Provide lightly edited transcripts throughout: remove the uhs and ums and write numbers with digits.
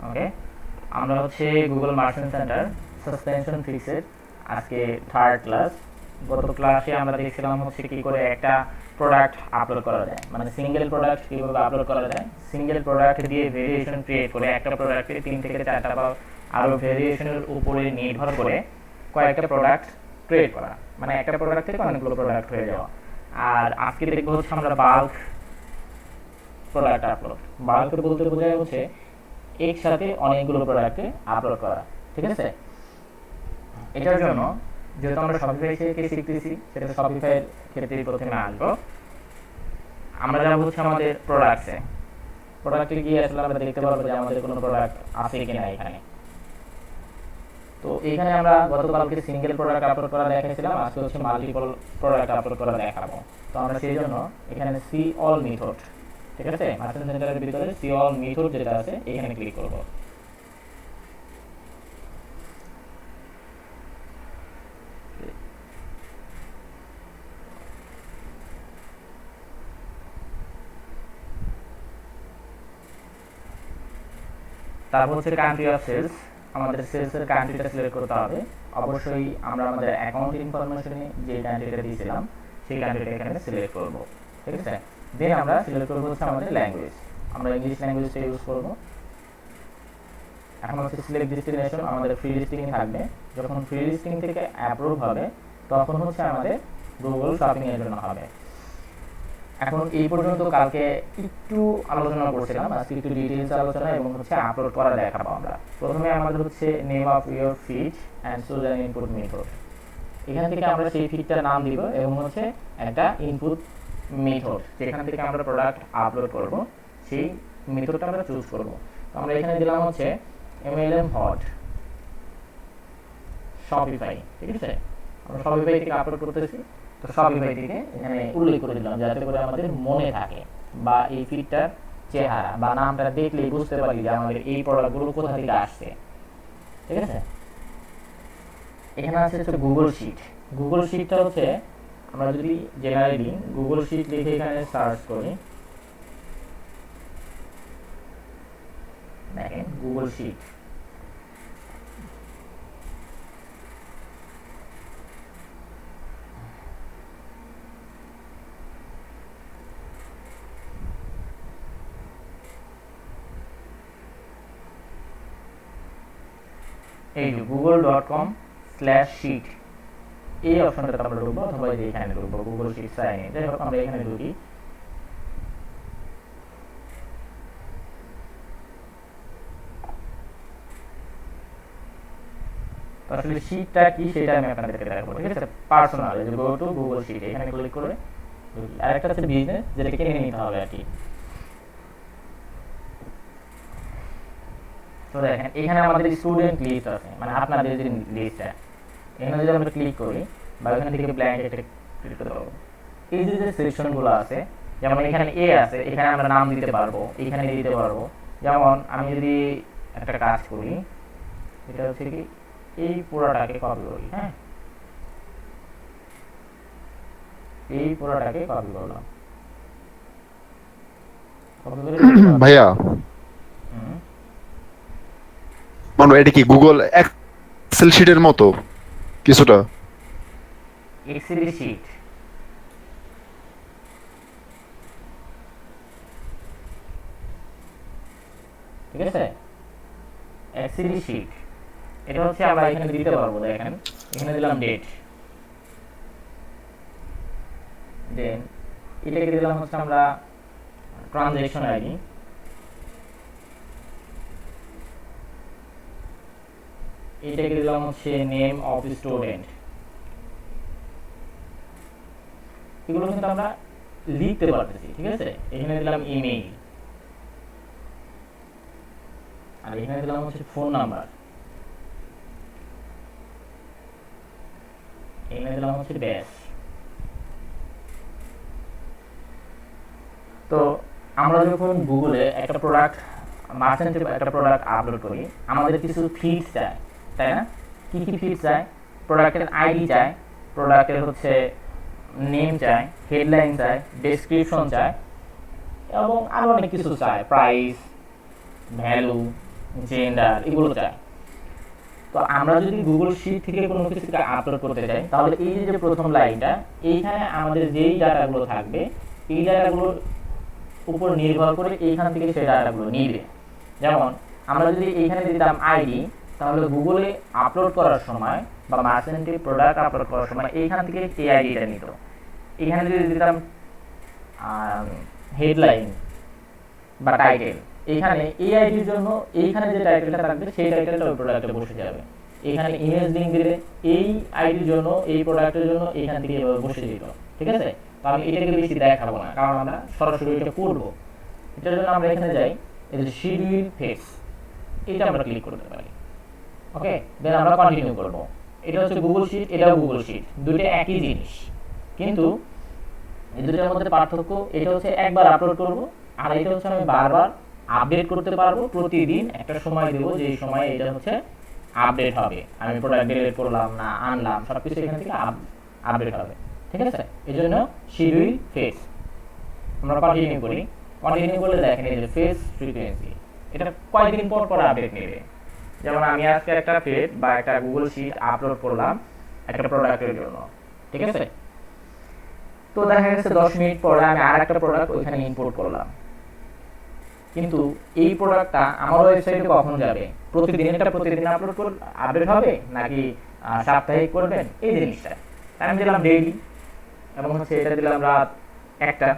ওকে, আমরা হচ্ছে Google merchant centre suspension ফিক্সের আজকে থার্ড ক্লাস। গত ক্লাসে আমরা দেখছিলাম হচ্ছে কি করে একটা প্রোডাক্ট আপলোড করা যায়, মানে সিঙ্গেল প্রোডাক্ট কীভাবে আপলোড করা যায়, সিঙ্গেল প্রোডাক্ট দিয়ে ভেরিয়েশন ক্রিয়েট করে একটা প্রোডাক্টে 3 থেকে 4টা বা আরও ভেরিয়েশনের উপরে নির্ভর করে কয়েকটা প্রোডাক্ট ক্রিয়েট করা, মানে একটা প্রোডাক্ট থেকে অনেকগুলো প্রোডাক্ট হয়ে যাওয়া। আর আজকে দেখবো হচ্ছে আমরা বাল্ক প্রোডাক্ট আপলোড। বাল্ক বলতে বোঝায় হচ্ছে একসাথে অনেকগুলো প্রোডাক্টে আপলোড করা, ঠিক আছে? এটার জন্য যেহেতু আমরা শপিফাই থেকে শিখতেছি, সেটা শপিফাইয়ের ক্ষেত্রে প্রথমে আসবো। আমরা যাবো হচ্ছে আমাদের প্রোডাক্টে গিয়ে আসলে আমরা দেখতে পারবো যে আমাদের কোনো প্রোডাক্ট আছে কিনা এখানে। তো এখানে আমরা গতকালকে সিঙ্গেল প্রোডাক্ট আপলোড করা দেখাইছিলাম, আজকে হচ্ছে মাল্টিপল প্রোডাক্ট আপলোড করা দেখাবো। তো আমরা সেই জন্য এখানে সি অল মেথড, ঠিক আছে, মার্চেন্ট সেন্টারের ভিতরে সি অল মেথড যেটা আছে এখানে ক্লিক করব। তারপর হচ্ছে কান্ট্রি অফ সেলস, আমাদের সেলসের কান্ট্রিটা সিলেক্ট করতে হবে। অবশ্যই আমরা আমাদের অ্যাকাউন্ট ইনফরমেশনে যে কান্ট্রিটা দিয়েছিলাম সেই কান্ট্রিটা এখানে সিলেক্ট করব, ঠিক আছে? দেন আমরা সিলেক্ট করবো হচ্ছে আমাদের ল্যাঙ্গুয়েজ, আমরা ইংলিশ ল্যাঙ্গুয়েজটা ইউজ করব। এখন হচ্ছে সিলেক্ট ডেস্টিনেশন, আমাদের ফ্রি লিস্টিং থাকবে। যখন ফ্রি লিস্টিং থেকে অ্যাপ্রুভ হবে তখন হচ্ছে আমাদের গুগল শপিং এর জন্য হবে। এখন এই পর্যন্ত কালকে একটু আলোচনা করছিলাম, আজকে একটু ডিটেইলস আলোচনা এবং হচ্ছে আপলোড করা দেখাবো আমরা। প্রথমে আমাদের হচ্ছে name of your feed and choose an input method. এখান থেকে আমরা সেই ফিডটার নাম দিব এবং হচ্ছে একটা ইনপুট মেথড যেখান থেকে আমরা প্রোডাক্ট আপলোড করব সেই মেথডটা আমরা চুজ করব। তো আমরা এখানে দিলাম হচ্ছে MLM হট শপিফাই, ঠিক আছে? আমরা শপিফাই থেকে আপলোড করতেছি, তো শপিফাই থেকে এখানে উল্লেখ করে দিলাম যাতে করে আমাদের মনে থাকে বা এই ফিডটার চেহারা বা নামটা দেখলেই বুঝতে পারি যে আমাদের এই প্রোডাক্টগুলো কোথা থেকে আসছে, ঠিক আছে? এখানে আছে হচ্ছে গুগল শিট। গুগল শিটটা হচ্ছে আমরা যদি জেনারেলি গুগল শিট লিখে এখানে সার্চ করি, দেখেন গুগল শিট। এই যে google.com/sheet এই অপশনটাতে আমরা ঢুকবো, অথবা যে এখানে ঢুকবো গুগল শিট সাইন ইন। যাই হোক আমরা এখানে ঢুকি। তো আসলে শিটটা কি সেটা আমি আপনাদেরকে দেখাবো, ঠিক আছে? পার্সোনাল, যে গো টু গুগল শিট এখানে ক্লিক করে ঢুকি। আর একটা আছে বিজনেস, যেটা কিনে নিতে হবে আর কি। তো দেখেন এখানে আমাদের স্টুডেন্ট লিস্ট আছে, মানে আপনাদের যে লিস্টটা, এখানে যদি আমরা ক্লিক করি বা এখান থেকে ব্ল্যাঙ্ক একটা ক্লিক করতে পারবো। এই যে সেকশনগুলো আছে, যেমন এখানে এ আছে, এখানে আমরা নাম দিতে পারবো, এখানে দিতে পারবো। যেমন আমি যদি একটা কাজ করি, এটা হচ্ছে কি এই পুরোটাকে কপি করি, হ্যাঁ, এই পুরোটাকে কপি করলাম, কপি করে ভাইয়া, মানে এটা কি গুগল এক্সেল শিটের মতো কিছুটা? এক্সেল শিট, ঠিক আছে? এক্সেল শিট এটা হচ্ছে আমরা এখানে দিতে পারবো। দেখেন এখানে দিলাম ডেট, দেন এটাকে দিলাম হচ্ছে আমরা ট্রানজ্যাকশন আইডি, এটাকে দিলাম হচ্ছে নেম অফ স্টুডেন্ট। এগুলো কিন্তু আমরা লিখতে পারতেছি, ঠিক আছে? এখানে দিলাম ইমেইল, আর এখানে দিলাম হচ্ছে ফোন নাম্বার, এখানে দিলাম হচ্ছে ব্যাস। তো আমরা যখন গুগলে একটা প্রোডাক্ট মার্চেন্টে একটা প্রোডাক্ট আপলোড করি, আমাদের কিছু ফিড চাই, তাই না? কি কি ফিড চাই? প্রোডাক্টের আইডি চাই, প্রোডাক্টের হচ্ছে নেম চাই, হেডলাইন চাই, ডেসক্রিপশন চাই এবং আরও অনেক কিছু চাই, প্রাইস, ভ্যালু, জেন্ডার এগুলো চায়। তো আমরা যদি গুগল শিট থেকে কোনো কিছুকে আপলোড করতে চাই, তাহলে এই যে প্রথম লাইনটা, এইখানে আমাদের যেই ডাটাগুলো থাকবে এই ডাটাগুলোর উপর নির্ভর করে এইখান থেকে সেই ডাটাগুলো নিবে। যেমন আমরা যদি এইখানে দিতাম আইডি, তাহলে গুগলে আপলোড করার সময় বা মার্চেন্টে প্রোডাক্ট আপলোড করার সময় এইখান থেকে এই আইডিটা নিত। এখানে যদি দিতাম হেডলাইন বা টাইটেল, এখানে এই আইডির জন্য এইখানে যে টাইটেলটা থাকবে সেই টাইটেলটা ওই প্রোডাক্টে বসে যাবে। এখানে ইমেজ লিঙ্ক দিলে এই আইডির জন্য এই প্রোডাক্টের জন্য এইখান থেকে এভাবে বসে যেত। ঠিক আছে, তো আমি এটাকে বেশি দেখাবো না, কারণ আমরা সরাসরি এটা করবো। এটার জন্য আমরা এখানে যাই, এই যে শিডিউল ফেস, এটা আমরা ক্লিক করতে পারি। ওকে, দেন আমরা কন্টিনিউ করব। এটা হচ্ছে গুগল শিট, এটাও গুগল শিট, দুটো একই জিনিস, কিন্তু এই দুটোর মধ্যে পার্থক্য এটা হচ্ছে একবার আপলোড করব, আর এটা হচ্ছে আমি বারবার আপডেট করতে পারবো। প্রতিদিন একটা সময় দেবো, যে সময় এটা হচ্ছে আপডেট হবে। আমি প্রোডাক্ট ডিলিট করলাম না আনলাম, সব কিছু এখান থেকে আপডেট হবে। ঠিক আছে, এই জন্য শিডিউল ফেস। আমরা কন্টিনিউ করি। কন্টিনিউ করলে দেখেন এই যে ফেস ফ্রিকোয়েন্সি, এটা কয়েকদিন পর পর আপডেট নেবে। যেমন আমি আজকে একটা ফেড বা একটা গুগল শিট আপলোড করলাম একটা প্রোডাক্টের জন্য। ঠিক আছে, তো দেখা গেছে 10 মিনিট পরে আমি আর একটা প্রোডাক্ট ওইখানে ইম্পোর্ট করলাম, কিন্তু এই প্রোডাক্টটা আমার ওয়েবসাইটে কখন যাবে? প্রতিদিন এটা প্রতিদিন আপলোড করে আপডেট হবে নাকি সাপ্তাহিক করবেন, এই জিনিসটা আমি দিলাম ডেইলি, এবং হচ্ছে এটা দিলাম রাত 1টা।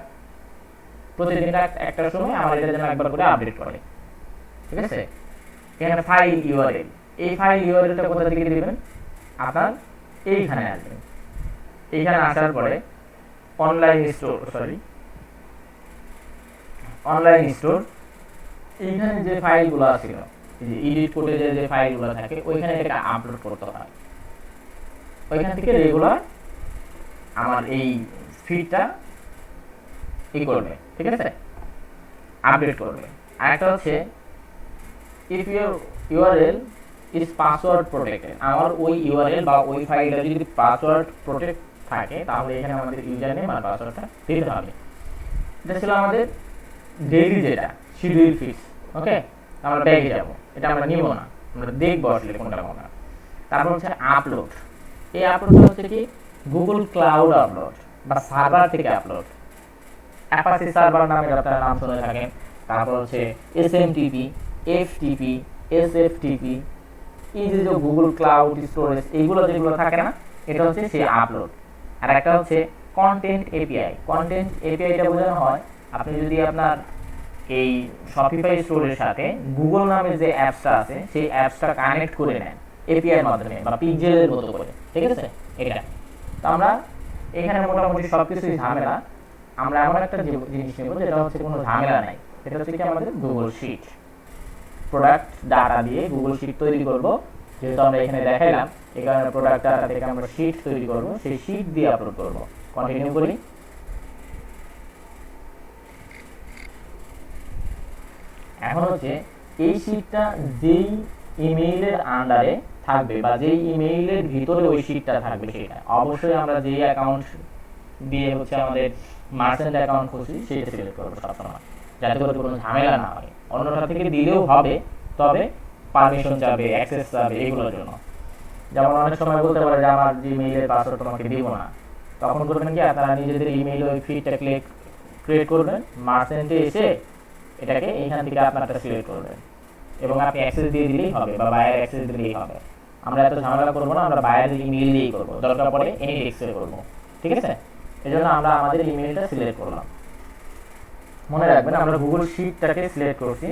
প্রতিদিন একটার সময় আমার এটা যেন একবার করে আপডেট করে। ঠিক আছে, এখানে ফাইল ইউআরএল, এই ফাইল ইউআরএলটা কোথা থেকে দিবেন? আপনার এইখানে আসবেন। এইখানে আসার পরে অনলাইন স্টোর, এইখানে যে ফাইলগুলো ছিল, যে এডিট করে যে ফাইলগুলো থাকে ওইখানে এটা আপলোড করতে হয়। ওইখান থেকে রেগুলার আমার এই ফিডটা করবে। ঠিক আছে, আপডেট করবে। আরেকটা হচ্ছে if your URL is password protected, আমার ওই ইউআরএল বা ওই ফাইলটা যদি পাসওয়ার্ড প্রোটেক্ট থাকে, তাহলে এখানে আমাদের ইউজার নেম আর পাসওয়ার্ডটা দিতে হবে। এটা ছিল আমাদের ডেইলি যেটা শিডিউল ফিক্স। ওকে, আমরা ব্যাগে যাব, এটা আমরা নিব না, আমরা দেখবো আসলে কোনটা কোনটা। তারপর হচ্ছে আপলোড। এই আপলোডটা হচ্ছে কি গুগল ক্লাউড আপলোড বা সার্ভার থেকে আপলোড। অ্যাপাচি সার্ভার নামে আপনারা নাম শুনে থাকেন। তারপর হচ্ছে এসএমটিপি, এফটিপি, এসএফটিপি, এই যে গুগল ক্লাউড স্টোরেজ, এইগুলো যেগুলো থাকে না, এটা হচ্ছে সেই আপলোড। আর একটা হচ্ছে কন্টেন্ট এপিআই। কন্টেন্ট এপিআইটা বোঝানো হয় আপনি যদি আপনার এই শপিফাই স্টোরের সাথে গুগল নামে যে অ্যাপসটা আছে সেই অ্যাপসটা কানেক্ট করে নেন এপিআইয়ের মাধ্যমে বা পিক্সেলের মতো করে। ঠিক আছে, এটা তো আমরা এখানে মোটামুটি সবকিছুই ঝামেলা। আমরা এমন একটা জিনিস নেব যেটা হচ্ছে কোনো ঝামেলা নাই। এটা হচ্ছে কি আমাদের গুগল শিট। প্রোডাক্ট ডাটা দিয়ে গুগল শিট তৈরি করব, যেহেতু আমরা এখানে দেখাইলাম, এই কারণে প্রোডাক্ট ডাটা থেকে আমরা শিট তৈরি করব, সেই শিট দিয়ে আপলোড করব। কন্টিনিউ করি। এখন হচ্ছে এই শিটটা যেই ইমেইলের আন্ডারে থাকবে বা যেই ইমেইলের ভিতরে ওই শিটটা থাকবে, সেটা অবশ্যই আমরা যেই অ্যাকাউন্ট দিয়ে হচ্ছে আমাদের মার্চেন্ট অ্যাকাউন্ট খুঁজছি সেটা সিলেক্ট করবো সবসময়, যাতে করে কোনো ঝামেলা না হয়। অন্যটা থেকে দিলেও হবে, তবে পারমিশন যাবে, অ্যাক্সেস যাবে এগুলোর জন্য। যেমন অনেক সময় বলতে পারে যে আমার জিমেইলের পাসওয়ার্ড তোমাকে দিব না, তখন করবেন কি আপনারা নিজেদের ইমেইল ওই ফিডটা ক্রিয়েট করবেন, মার্চেন্টে এসে এটাকে এইখান থেকে আপনারটা সিলেক্ট করবেন এবং আপনি অ্যাক্সেস দিয়ে দিলেই হবে বা বায়ার অ্যাক্সেস দিলেই হবে। আমরা এত ঝামেলা করবো না, আমরা বায়ারের ইমেইল দিয়েই করবো, দরকার পড়ে এনিটেক্সে করবো। ঠিক আছে, এই জন্য আমরা আমাদের ইমেইলটা সিলেক্ট করলাম। মনে রাখবেন আমরা গুগল শিটটাকে সিলেক্ট করছি,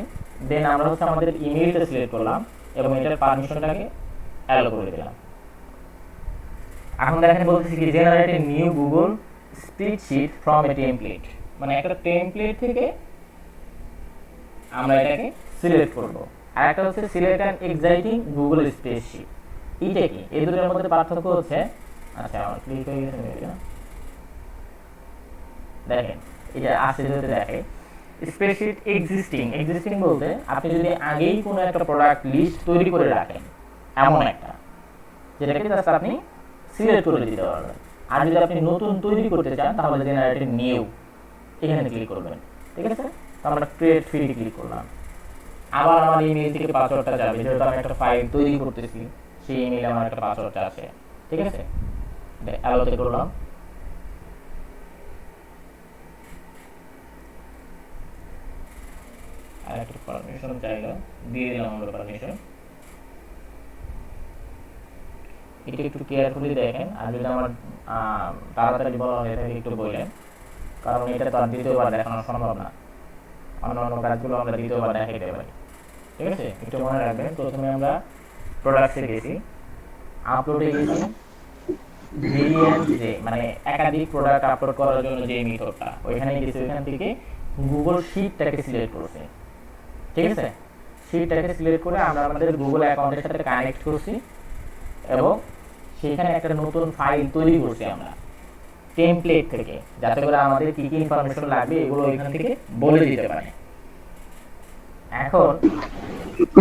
দেন আমরা হচ্ছে আমাদের ইমেইলটা সিলেক্ট করলাম এবং এটার পারমিশনটাকে অ্যালো করে দিলাম। এখন দেখেন বলতেছি কি generate a new Google spreadsheet from a template, মানে একটা টেমপ্লেট থেকে আমরা এটাকে সিলেক্ট করব। আর একটা হচ্ছে select an exciting Google spreadsheet. এইটা কি, এই দুটোর মধ্যে পার্থক্য হচ্ছে, আচ্ছা আমার ক্লিক হয়ে গেছে না, দেখেন এটা আসে যেতে দেখে স্প্রেডশিট এক্সিস্টিং বলতে আপনি যদি আগেই কোনো একটা প্রোডাক্ট লিস্ট তৈরি করে রাখেন, এমন একটা যেটাকে জাস্ট আপনি সিলেক্ট করে দিতে পারবেন। আর যদি আপনি নতুন তৈরি করতে চান তাহলে জেনারেট নিউ এখানে ক্লিক করবেন। ঠিক আছে, তো আমরা ক্রিয়েট ফিল্ডে ক্লিক করলাম। আবার আমার ইমেল থেকে পাসওয়ার্ডটা যাবে, যেহেতু আমি একটা ফাইল তৈরি করতেছি, সেই ইমেইলে আমার একটা পাসওয়ার্ডটা আছে। ঠিক আছে, অ্যালোতে করলাম। আর একটা পারমিশন চাইলো, দিয়ে দিলাম আমরা পারমিশন। এটা একটু কেয়ারফুলি দেখেন, আর যদি আমার তাড়াতাড়ি বলা হয়ে থাকে একটু বললেন, কারণ এটা তো আর দ্বিতীয়বার দেখানো সম্ভব না। অন্যান্য কাজগুলো আমরা দ্বিতীয়বার দেখাইতে পারি। ঠিক আছে, একটু মনে রাখবেন। প্রথমে আমরা প্রোডাক্টসে গেছি, আপলোডে গেছি, ভেরিয়েন্ট যে মানে একাধিক প্রোডাক্ট আপলোড করার জন্য যে মেথডটা, ওইখানে গেছি। ওইখান থেকে গুগল শিটটাকে সিলেক্ট করছি। ঠিক আছে, শিটটাকে সিলেক্ট করে আমরা আমাদের গুগল অ্যাকাউন্টের সাথে কানেক্ট করছি এবং সেখানে একটা নতুন ফাইল তৈরি করছি আমরা টেমপ্লেট থেকে, যাতে করে আমাদের কি কি ইনফরমেশন লাগবে এগুলো এখান থেকে বলে দিতে পারে। এখন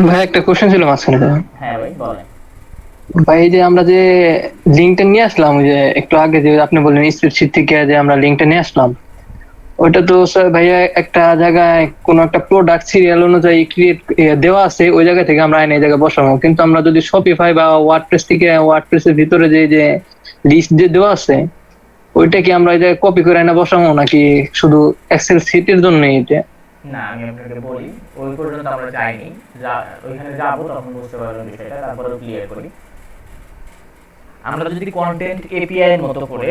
ভাই একটা কোশ্চেন ছিল মাঝখানে। হ্যাঁ ভাই বলেন। ভাই এই যে আমরা যে লিঙ্কটা নিয়ে আসলাম, ওই যে একটু আগে যে আপনি বললেন স্প্রেডশিট থেকে যে আমরা লিঙ্কটা নিয়ে আসলাম, ওইটা তো স্যার ভাইয়া একটা জায়গায় কোনো একটা প্রোডাক্ট সিরিয়াল অনুযায়ী ক্রিয়েট দেওয়া আছে, ওই জায়গা থেকে আমরা আইনে এই জায়গায় বসাবো। কিন্তু আমরা যদি শপিফাই বা ওয়ার্ডপ্রেস থেকে ওয়ার্ডপ্রেসের ভিতরে যে লিস্ট যে দেওয়া আছে, ওইটা কি আমরা এই জায়গায় কপি করে আইনা বসাবো, নাকি শুধু এক্সেল সিটের জন্য এটা? না, আমি আপনাকে বলি, ওই পর্যন্ত আমরা যাইনি। ওইখানে যাবো তখন বুঝতে পারবেন বিষয়টা, তারপরে ক্লিয়ার করি। আমরা যদি কন্টেন্ট এপিআই এর মতো করে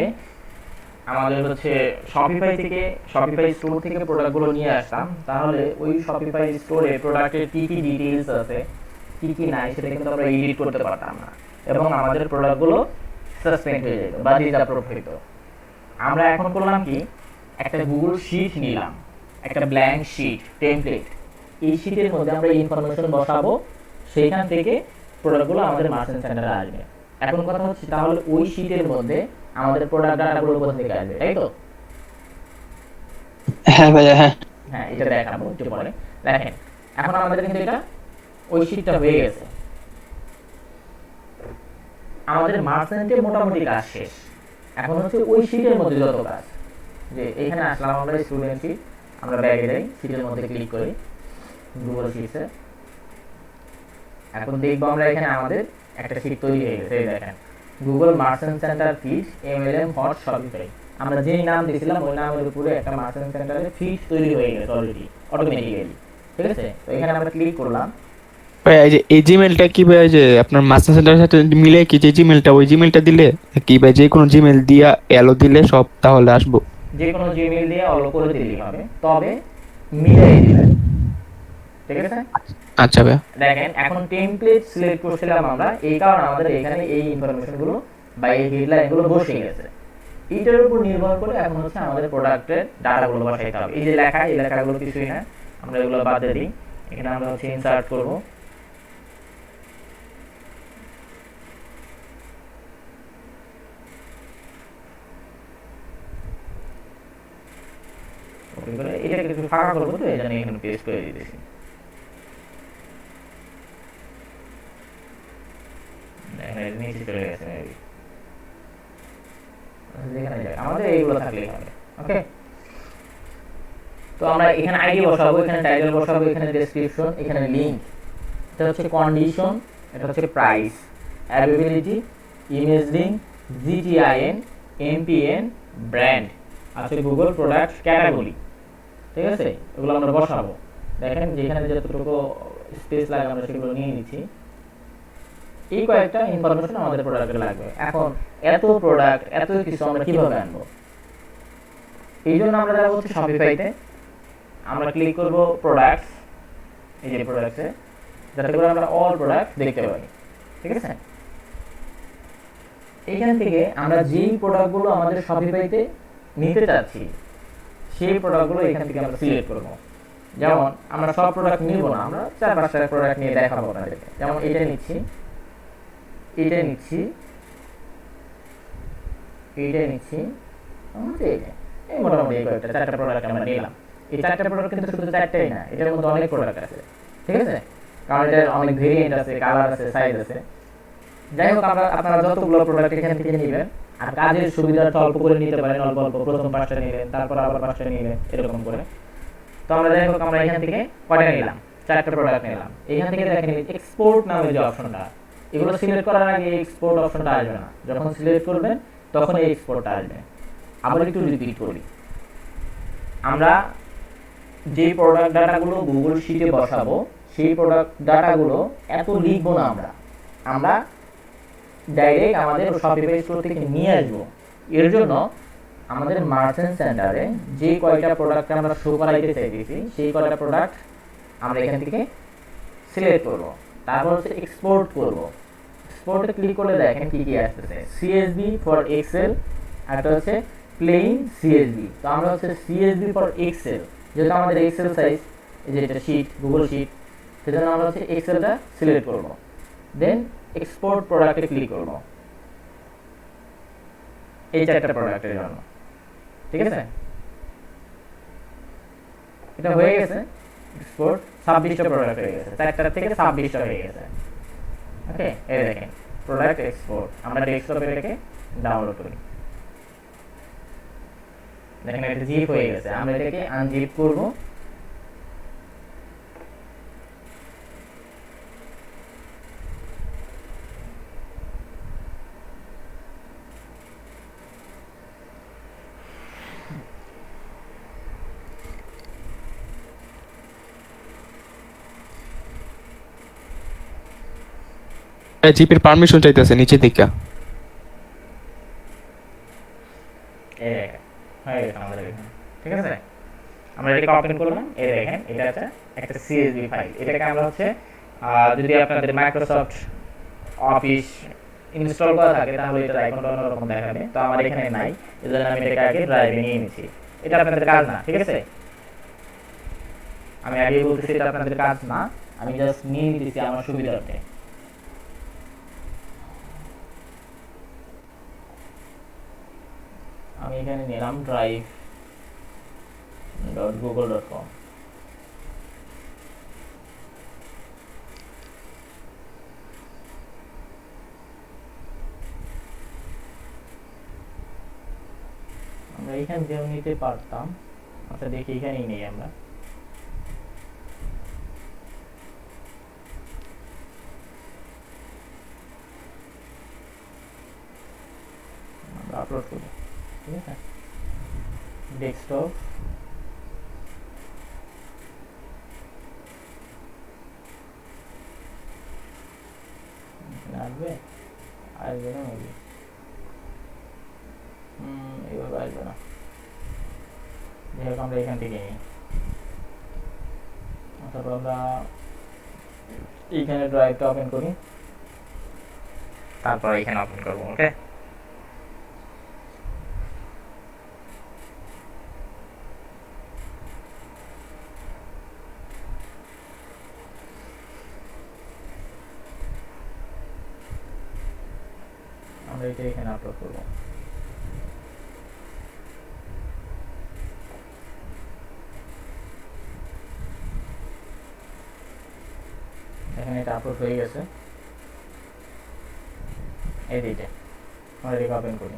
আমাদের হচ্ছে শপিফাই থেকে, শপিফাই স্টোর থেকে প্রোডাক্টগুলো নিয়ে আসতাম, তাহলে ওই শপিফাই স্টোরে প্রোডাক্টের কি কি ডিটেইলস আছে, কি কি নাই, সেটা কিন্তু আমরা এডিট করতে পারতাম না এবং আমাদের প্রোডাক্টগুলো সাসপেন্ড হয়ে যেত বা ডিসঅ্যাপ্রুভ হতো। আমরা এখন করলাম কি, একটা গুগল শিট নিলাম, একটা ব্ল্যাঙ্ক শিট টেমপ্লেট। এই শিটের মধ্যে আমরা ইনফরমেশন বসাবো, সেইখান থেকে প্রোডাক্টগুলো আমাদের মার্চেন্ট সেন্টারে আসবে। এখন কথা হচ্ছে, তাহলে ওই শিটের মধ্যে আমাদের প্রোডাক্ট ডাটাগুলো কোথা থেকে আসবে, তাই তো? হ্যাঁ ভাইয়া, হ্যাঁ। হ্যাঁ, এটা দেখাবো একটু পরে। দেখেন, এখন আমাদের কিন্তু এটা ওই শিটটা হয়ে গেছে। আমাদের মার্চেন্টে মোটামুটি কাজ শেষ। এখন হচ্ছে ওই শিটের মধ্যে যত কাজ, যে এখানে আসলাম আমরা স্টুডেন্ট শিট, আমরা ব্যাগে যাই, শিটের মধ্যে ক্লিক করি গুগল শিটসে। এখন দেখবো আমরা এখানে আমাদের একটা শিট তৈরি হয়ে গেছে। দেখেন, Google merchant centre feed MLM hot Shopify, আমরা যেই নাম দিয়েছিলাম ওই নামের উপরে একটা মার্চেন্ট সেন্টারের ফিড তৈরি হয়ে গেছে অলরেডি, অটোমেটিক্যালি। ঠিক আছে, তো এখানে আমরা ক্লিক করলাম। ভাই এই যে এই জিমেলটা কি ভাই, যে আপনার মাস্টার সেন্টারের সাথে মিলে কি যে জিমেলটা, ওই জিমেলটা দিলে কি ভাই, যে কোনো জিমেল দিয়া এলো দিলে সব তাহলে আসবো? যে কোনো জিমেইল দিয়ে অলো করে দিলেই হবে, তবে মিলাই দিবেন। ঠিক আছে, আচ্ছা ভাই। দেখেন এখন টেমপ্লেট সিলেক্ট করছিলাম আমরা, এই কারণে আমাদের এখানে এই ইনফরমেশনগুলো বা এই হেডলাইনগুলো বসে গেছে। এইটার উপর নির্ভর করে এখন হচ্ছে আমাদের প্রোডাক্টের ডাটাগুলো বসাইতে হবে। এই যে লেখা, এই লেখাগুলো কিছুই না, আমরা এগুলো বাদ দিয়ে দিই। এখানে আমরা হচ্ছে ইনসার্ট করব। এটাকে একটু ফাঁকা করবো, তো এই জন্য এখানে পেস্ট করে দিতেছি। নিচে চলে গেছে মেবি, যেখানে যাক আমাদের এইগুলো থাকলেই হবে। ওকে, তো আমরা এখানে আইডি বসাবো, এখানে টাইটেল বসাবো, এখানে ডেসক্রিপশন, এখানে লিংক। এটা হচ্ছে কন্ডিশন, এটা হচ্ছে price, availability, image link, GTIN, MPN, brand, আছে গুগল প্রোডাক্ট ক্যাটাগরি। ঠিক আছে, এগুলো আমরা বসাবো। দেখেন যেখানে যতটুকু স্পেস লাগে আমরা সেগুলো নিয়ে নিচ্ছি। এই কয়েকটা ইনফরমেশন আমাদের প্রোডাক্টে লাগবে। এখন এত প্রোডাক্ট, এত কিছু আমরা কিভাবে আনবো? এই জন্য আমরা যাবো হচ্ছে শপিফাইতে, আমরা ক্লিক করব প্রোডাক্টস, এই যে প্রোডাক্টসে, যাতে করে আমরা অল প্রোডাক্ট দেখতে পারি। ঠিক আছে, এইখান থেকে আমরা যেই প্রোডাক্টগুলো আমাদের শপিফাইতে নিতে চাচ্ছি, সেই প্রোডাক্টগুলো এখান থেকে আমরা সিলেক্ট করব। যেমন আমরা সব প্রোডাক্ট নিব না, আমরা 4-5টা প্রোডাক্ট নিয়ে দেখাবো আপনাদেরকে। যেমন এটা নিচ্ছি, এটা নিচ্ছি, এইটা নিচ্ছি, এই মোটামুটি এই কয়েকটা 4টা প্রোডাক্ট আমরা নিলাম। এই 4টা প্রোডাক্ট কিন্তু শুধু 4টাই না, এটার মধ্যে অনেক প্রোডাক্ট আছে। ঠিক আছে, কারণ এটার অনেক ভেরিয়েন্ট আছে, কালার আছে, সাইজ আছে। যাই হোক, আপনারা যতগুলো প্রোডাক্ট এখান থেকে নেবেন, আর কাজের সুবিধাটা অল্প করে নিতে পারেন, অল্প অল্প, প্রথম 5টা নিলেন, তারপর আবার 5টা নিলেন, এরকম করে। তো আমরা যাই হোক, আমরা এখান থেকে কয়টা নিলাম? চারটা প্রোডাক্ট নিলাম, এখান থেকে দেখেন এক্সপোর্ট নামে যে অপশনটা, এগুলো সিলেক্ট করার আগে এক্সপোর্ট অপশনটা আসবে না, যখন সিলেক্ট করবেন তখন এই এক্সপোর্টটা আসবে। আবার একটু রিপিট করি, আমরা যে প্রোডাক্ট ডাটাগুলো গুগল শিটে বসাবো সেই প্রোডাক্ট ডাটাগুলো এত লিখবো না, আমরা ডাইরেক্ট আমাদের শপিফাই স্টোর থেকে নিয়ে আসবো। এর জন্য আমাদের মার্চেন্ট সেন্টারে যে কয়টা প্রোডাক্ট আমরা শো করাইতে চাইতেছি সেই কয়টা প্রোডাক্ট আমরা এখান থেকে সিলেক্ট করব, তারপর হচ্ছে এক্সপোর্ট করব। এক্সপোর্টে ক্লিক করলে দেখেন কি কি আসতেছে, সিএসভি ফর এক্সেল, একটা হচ্ছে প্লেন সিএসভি। তো আমরা হচ্ছে সিএসভি ফর এক্সেল, যেহেতু আমাদের এক্সেল সাইজ, এই যে এটা শিট, গুগল শিট, সেজন্য আমরা হচ্ছে এক্সেলটা সিলেক্ট করব, দেন এক্সপোর্ট প্রোডাক্টে ক্লিক করব এই চারটা প্রোডাক্টের জন্য। ঠিক আছে, এটা হয়ে গেছে এক্সপোর্ট, 26টা প্রোডাক্ট হয়ে গেছে, 4টা থেকে 26টা হয়ে গেছে। ওকে, এই দেখেন প্রোডাক্ট এক্সপোর্ট, আমরা ডেস্কটপে এটাকে ডাউনলোড করি, দেখেন এটা জিপ হয়ে গেছে। আমরা এটাকে আনজিপ করব, জিপের পারমিশন চাইতেছে নিচে থেকে। এই দেখেন হয়ে গেছে আমাদের এখানে। ঠিক আছে, আমরা এটাকে ওপেন করলাম, এই দেখেন এটা একটা সিএসভি ফাইল। এটাকে আমরা হচ্ছে যদি আপনাদের মাইক্রোসফট অফিস ইনস্টল করা থাকে তাহলে এটা আইকনটা অন্যরকম দেখাবে, তো আমার এখানে নাই, এজন্য আমি এটাকে আগে ড্রাইভে নিয়ে নিচ্ছি। এটা আপনাদের কাজ না, ঠিক আছে, আমি আগে বলতেছি এটা আপনাদের কাজ না, আমি জাস্ট নিয়ে নিতেছি আমার সুবিধার্থে। আমি এখানে নিলাম drive.google.com। আমরা এখান থেকেও নিতে পারতাম, আচ্ছা দেখি এখানেই নেই আমরা। আপলোড করি, ঠিক আছে, ডেস্কটপ, আসবে আসবে না মেবি, এইভাবে আসবে না, যাই হোক আমরা এখান থেকে নিই। তারপর আমরা এইখানে ড্রাইভটা ওপেন করি, তারপর এখানে ওপেন করবো। ওকে, আমরা এটা এখানে আপলোড করবো। এখানে এটা আপলোড হয়ে গেছে, এই দিকে আমরা এটাকে ওপেন করি।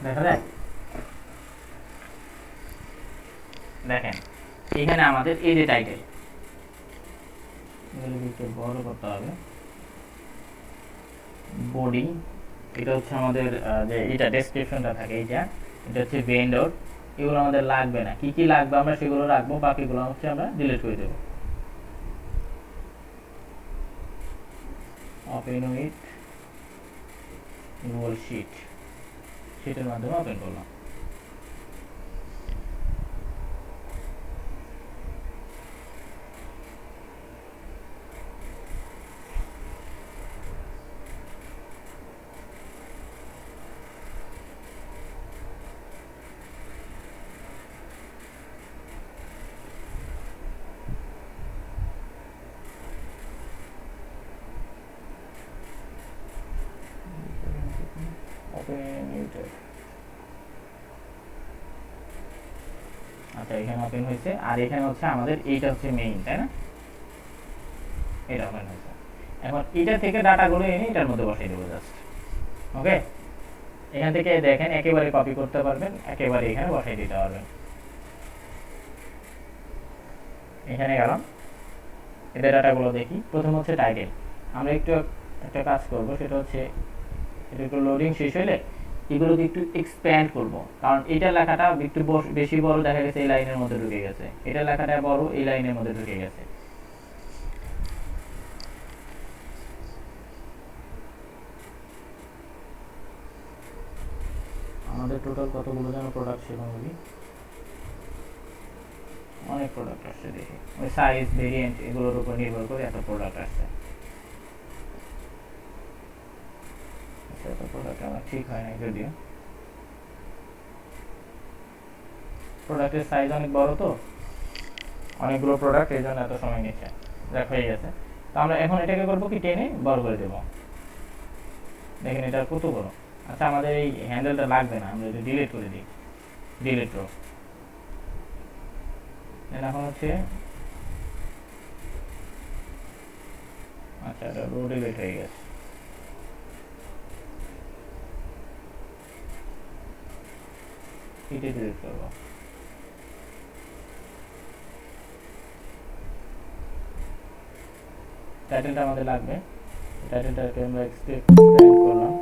দেখা যায়, দেখেন এখানে আমাদের এই যে টাইটেল, একটু বড় করতে হবে, বডি, এটা হচ্ছে আমাদের যে এটা ডেসক্রিপশনটা থাকে, এটা হচ্ছে ভেন্ডর, এগুলো আমাদের লাগবে না, কি কি লাগবে আমরা সেগুলো রাখবো, বাকিগুলো হচ্ছে আমরা ডিলিট করে দেবো। ওপেন উইথ গুগল শিট, শিটের মাধ্যমে ওপেন করলাম। আচ্ছা এখানে ওপেন হয়েছে, আর এখানে হচ্ছে আমাদের এইটা হচ্ছে মেইন, তাই না, এটা ওপেন হয়েছে। এখন এটা থেকে ডাটাগুলো এনে এটার মধ্যে বসাই দেবো জাস্ট। ওকে, এখান থেকে দেখেন একেবারে কপি করতে পারবেন, একেবারে এখানে বসাই দিতে পারবেন। এখানে গেলাম, এদের ডাটাগুলো দেখি। প্রথম হচ্ছে টাইটেল। আমরা একটু একটা কাজ করব, সেটা হচ্ছে এটা একটু লোডিং শেষ হলে এগুলোকে একটু এক্সপ্যান্ড করব, কারণ এটা লেখাটা একটু বেশি বড় দেখা গেছে এই লাইনের মধ্যে ঢুকে গেছে, এটা লেখাটা বড় এই লাইনের মধ্যে ঢুকে গেছে। আমাদের টোটাল কতগুলো যেন প্রোডাক্ট ছিল বলি, অনেক প্রোডাক্ট আসছে দেখি, ওই সাইজ ভেরিয়েন্ট এগুলোর উপর নির্ভর করে এত প্রোডাক্ট আসছে। এত প্রোডাক্ট আমার ঠিক হয় না, যদিও প্রোডাক্টের সাইজ অনেক বড়, তো অনেকগুলো প্রোডাক্ট এই জন্য এত সময় নিচ্ছে। দেখ হয়ে গেছে। তো আমরা এখন এটাকে করবো কি, টেনে বড় করে দেবো। দেখেন এটা কত বড়। আচ্ছা, আমাদের এই হ্যান্ডেলটা লাগবে না, আমরা এটা ডিলিট করে দিই, ডিলিট রো। এখন হচ্ছে আচ্ছা, এটা রো ডিলিট হয়ে গেছে। এটা ডিলিট করবো। টাইটেলটা আমাদের লাগবে, টাইটেলটাকে আমরা এক্সটেন্ড করলাম।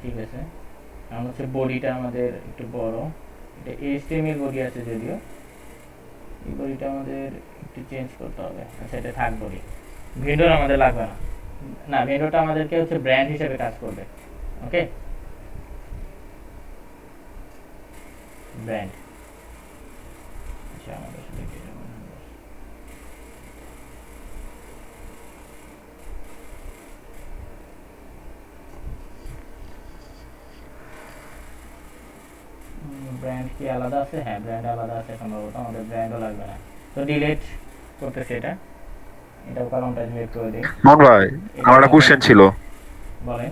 ঠিক আছে, এখন হচ্ছে বডিটা আমাদের একটু বড়, এটা HTML বডি আছে যদিও, এই বডিটা আমাদের একটু চেঞ্জ করতে হবে। আচ্ছা, এটা থাক বডি, ভিডিও আমাদের লাগবে না, না ভিডিওটা আমাদেরকে হচ্ছে ব্র্যান্ড হিসেবে কাজ করবে। ওকে, ব্র্যান্ড। আচ্ছা, আমাদের সাথে ব্র্যান্ড কি আলাদা আছে? হ্যাঁ, ব্র্যান্ড আলাদা আছে সম্ভবত, আমাদের ব্র্যান্ডও লাগবে না। তো ডিলিট করতেছি এটা, এটাও কলমটা ডিলিট করে দিই। মন ভাই, আমার একটা কোশ্চেন ছিল। বলেন।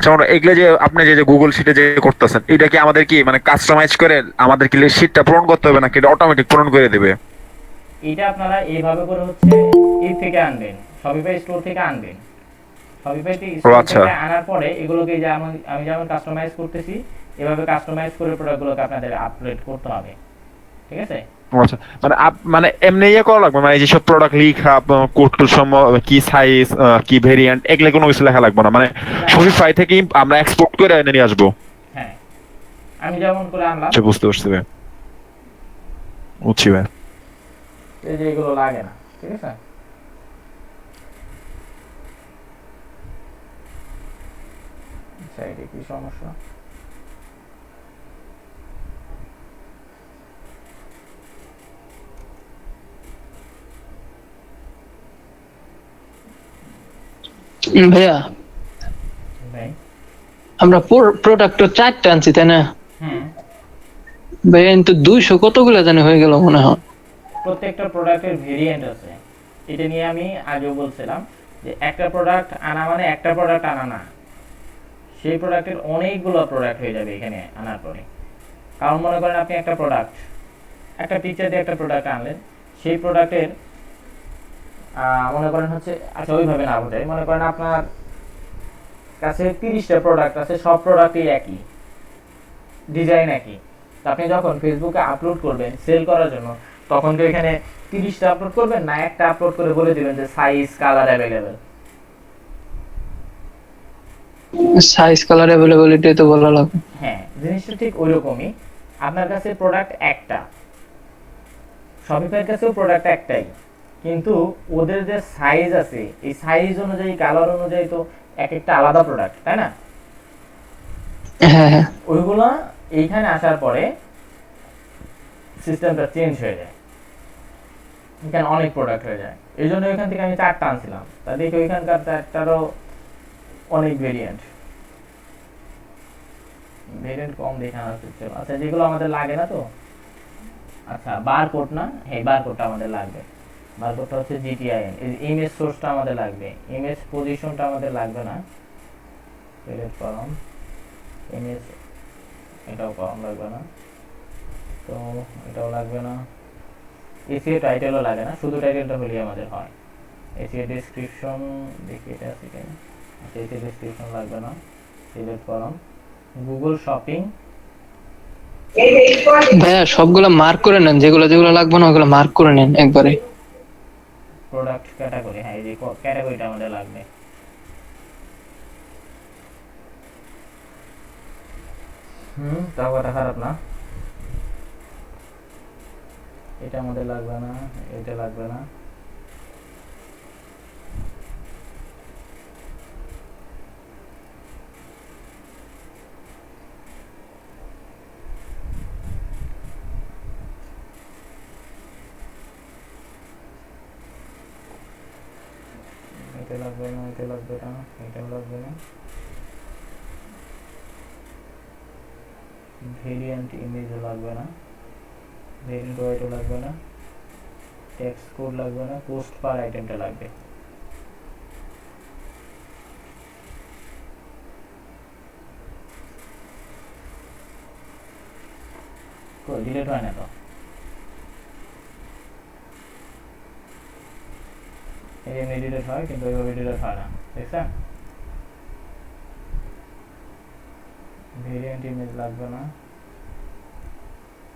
যেমন এগুলো যে আপনি যে গুগল শিটে যে করতেছেন, এটা কি আমাদের কি মানে কাস্টমাইজ করে আমাদের কি শিটটা পূরণ করতে হবে নাকি এটা অটোমেটিক পূরণ করে দেবে? এটা আপনারা এইভাবে করে হচ্ছে এর থেকে আনবেন, শপিফাই স্টোর থেকে আনবেন। শপিফাই স্টোর আচ্ছা। থেকে আনার পরে এগুলোকে যেমন আমি যেমন কাস্টমাইজ করতেছি, এভাবে কাস্টমাইজ করে প্রোডাক্টগুলোকে আপনাদের আপলোড করতে হবে। ঠিক আছে? আচ্ছা, মানে মানে এমনি ইয়ে করা লাগবে, মানে এই যেসব প্রোডাক্ট লিখা কোড কি সাইজ কি ভেরিয়েন্ট এগুলো কোনো কিছু লেখা লাগবে না, মানে শপিফাই থেকে আমরা এক্সপোর্ট করে এনে নিয়ে আসবো। হ্যাঁ, আমি যেমন করে আনলাম। আচ্ছা, বুঝতে পারছি ভাই, বুঝছি ভাই। এই যে এগুলো লাগে না, ঠিক আছে? আচ্ছা, এটা কি সমস্যা? ভাইয়া, ভাই, আমরা প্রোডাক্ট তো 4টা আনছি তাই না হুম, ভাইয়া? কিন্তু 200 কতগুলো জানি হয়ে গেল মনে হয়। প্রত্যেকটা প্রোডাক্টের ভেরিয়েন্ট আছে। এটা নিয়ে আমি আগেও বলছিলাম যে একটা প্রোডাক্ট আনা মানে একটা প্রোডাক্ট আনা না, সেই প্রোডাক্টের অনেকগুলো প্রোডাক্ট হয়ে যাবে এখানে আনার পরে। কারণ মনে করেন আপনি একটা প্রোডাক্ট, একটা পিকচার দিয়ে একটা প্রোডাক্ট আনলেন, সেই প্রোডাক্টের মনে করেন হচ্ছে, আচ্ছা ওইভাবে না বোঝাই, মনে করেন আপনার কাছে 30টা প্রোডাক্ট আছে, সব প্রোডাক্টই একই ডিজাইন, একই। তো আপনি যখন ফেসবুকে আপলোড করবেন সেল করার জন্য, তখন কি এখানে 30টা আপলোড করবেন না একটা আপলোড করে বলে দিবেন যে size colour available? Size colour availability তো বলা লাগবে। হ্যাঁ, জিনিসটা ঠিক ওইরকমই। আপনার কাছে প্রোডাক্ট একটা, শপিফাইয়ের কাছেও প্রোডাক্ট একটাই, কিন্তু ওদের যে সাইজ আছে এই সাইজ অনুযায়ী কালার অনুযায়ী তো এক একটা আলাদা প্রোডাক্ট, তাই না? হ্যাঁ হ্যাঁ, ওইগুলো এইখানে আসার পরে সিস্টেমটা চেঞ্জ হয়ে যায়, এখানে অনেক প্রোডাক্ট হয়ে যায়। এই জন্য এখান থেকে আমি 4টা আনছিলাম, তা দেখি ওইখানকার 4টারও অনেক ভেরিয়েন্ট কম দেখানো হচ্ছে। আচ্ছা, যেগুলো আমাদের লাগে না তো, আচ্ছা বারকোড না, হ্যাঁ বারকোডটা আমাদের লাগবে। বারকোডটা হচ্ছে GTIN, এই ইমেজ সোর্সটা আমাদের লাগবে, ইমেজ পজিশনটা আমাদের লাগবে না, ডিলিট করলাম। ইমেজ এটাও কম লাগবে না, তো এটাও লাগবে না, এসিও টাইটেলও লাগে না, শুধু টাইটেলটা হলেই আমাদের হয়। এসিও ডেসক্রিপশন দেখি এটা আছে কিনা, আচ্ছা এসিও ডেসক্রিপশন লাগবে না, সিলেক্ট করলাম। গুগল শপিং, ভাইয়া সবগুলো মার্ক করে নেন, যেগুলো যেগুলো লাগবে না ওগুলো মার্ক করে নেন একবারে। প্রোডাক্ট ক্যাটাগরি, হ্যাঁ এই যে ক্যাটাগরিটা আমাদের লাগবে। তাও কথা খারাপ না, এটা আমাদের লাগবে না, এটা লাগবে না। এটা লাগবে না, এটা লাগবে না, এটাও লাগবে না। ভেরিয়েন্ট ইমেজও লাগবে না, ভেরিয়েন্ট ওয়াইটও লাগবে না, টেক্সট কোড লাগবে না, পোস্ট পার আইটেমটা লাগবে। ডিলিট হয় না তো, এই এমনি ডিলিট হয় কিন্তু ওইভাবে ডিলিট হয় না, দেখছেন? ভেরিয়েন্ট ইমেজ লাগবে না।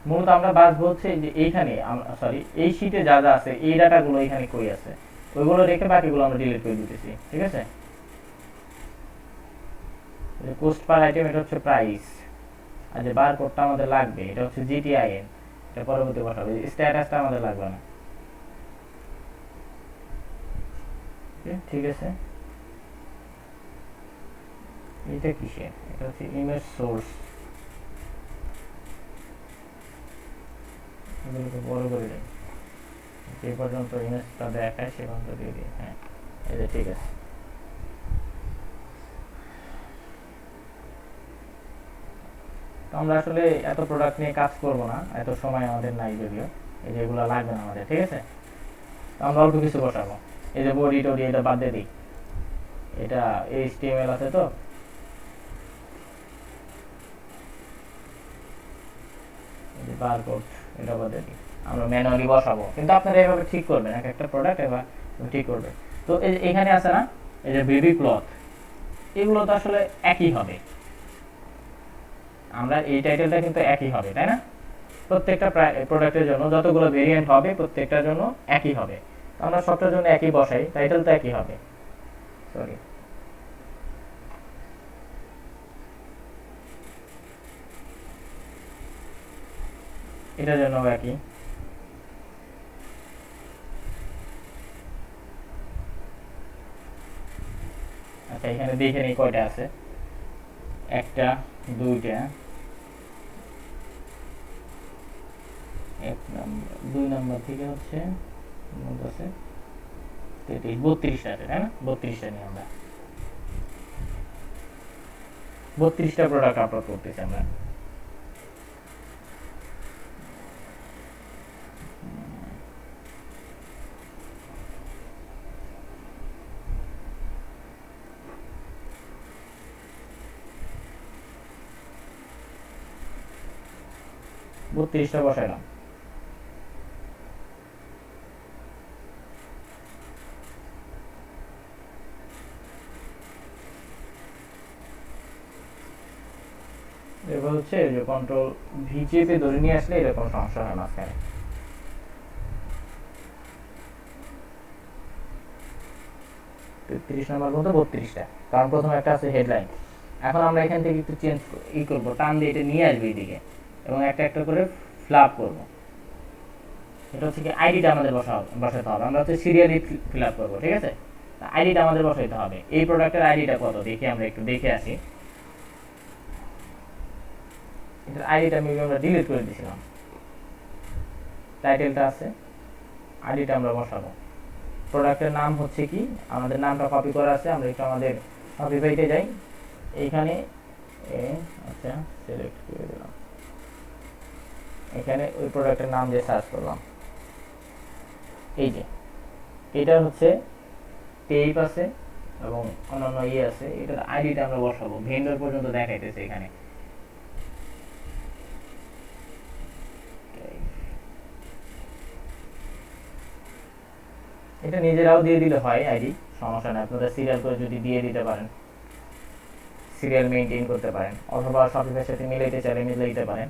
মূলত আমরা বাছবো হচ্ছে যে এইখানে, সরি এই শীটে যা যা আছে এই ডাটাগুলো এখানে কই আছে ওইগুলো রেখে বাকিগুলো আমরা ডিলিট করে দিতেছি, ঠিক আছে? পোস্ট পার আইটেম এটা হচ্ছে প্রাইস, আর যে বার কোডটা আমাদের লাগবে এটা হচ্ছে জিটিআইএন, এটা পরবর্তী বসাবো। স্ট্যাটাসটা আমাদের লাগবে না, ঠিক আছে? এটা কিসের, এটা হচ্ছে ইমেজ সোর্স, এগুলোকে বড় করে দিই, যে পর্যন্ত ইমেজটা দেখায় সে পর্যন্ত দিয়ে দিই। হ্যাঁ এই যে ঠিক আছে। তো আমরা আসলে এত প্রোডাক্ট নিয়ে কাজ করব না, এত সময় আমাদের নাই যদিও, এই যে এগুলো লাগবে না আমাদের, ঠিক আছে? তো আমরা অল্প কিছু বসাবো, এই যে বডি টডি এটা বাদ দিয়ে দিই, এটা HTML আছে তো, বারকোড এটা বাদ দিয়ে দিই, আমরা ম্যানুয়ালি বসাবো, কিন্তু আপনারা এভাবে ঠিক করবেন, এক একটা প্রোডাক্ট এবার ঠিক করবেন। তো এখানে আছে না এই যে বেবি ক্লথ, এগুলো তো আসলে একই হবে, আমরা এই টাইটেলটা কিন্তু একই হবে, তাই না? প্রত্যেকটা প্রোডাক্টের জন্য যতগুলো ভেরিয়েন্ট হবে প্রত্যেকটার জন্য একই হবে, তো আমরা সবটার জন্য একই বসাই, টাইটেল তো একই হবে। সরি, এটার জন্য একই। আচ্ছা এখানে দেখে নিই কয়টা আছে, একটা, দুইটা, এক নম্বর, 2 নম্বর থেকে হচ্ছে 32টা আছে, তাই না? 32টা নিয়ে আমরা 32টা প্রোডাক্ট আপলোড করতেছি আমরা। বত্রিশটা বসাইলাম। এবার হচ্ছে যে কন্ট্রোল ভি চেপে ধরে নিয়ে আসলে এরকম সমস্যা হয় মাঝখানে। 30 নম্বর পর্যন্ত 32টা, কারণ প্রথমে একটা আছে হেডলাইন। এখন আমরা এখান থেকে একটু চেঞ্জ করবো, টান দিয়ে এটা নিয়ে আসবে এইদিকে এবং একটা একটা করে ফ্ল্যাপ করবো। এটা হচ্ছে কি আইডিটা আমাদের বসাতে হবে, আমরা হচ্ছে সিরিয়ালি ফিল আপ করবো, ঠিক আছে? আইডিটা আমাদের বসাইতে হবে। এই প্রোডাক্টের আইডিটা কত দেখি, আমরা একটু দেখে আসি। এটার আইডিটা মেবি আমরা ডিলিট করে দিয়েছিলাম, টাইটেলটা আছে, আইডিটা আমরা বসাবো। প্রোডাক্টের নাম হচ্ছে কি, আমাদের নামটা কপি করা আছে, আমরা একটু আমাদের শপিফাইতে যাই, এইখানে আচ্ছা সিলেক্ট করে দিলাম, এখানে ওই প্রোডাক্টের নাম দিয়ে সার্চ করলাম, এই যে এটার হচ্ছে টেপ আছে এবং অন্যান্য ইয়ে আছে, এটার আইডিটা আমরা বসাবো, ভেন্ডর পর্যন্ত দেখাইতেছে এখানে। এটা নিজেরাও দিয়ে দিলে হয় আইডি, সমস্যা নেই। আপনারা সিরিয়াল করে যদি দিয়ে দিতে পারেন, সিরিয়াল মেইনটেইন করতে পারেন, অথবা শপিফাইয়ের সাথে মিলাইতে চাইলে মিলাইতে পারেন।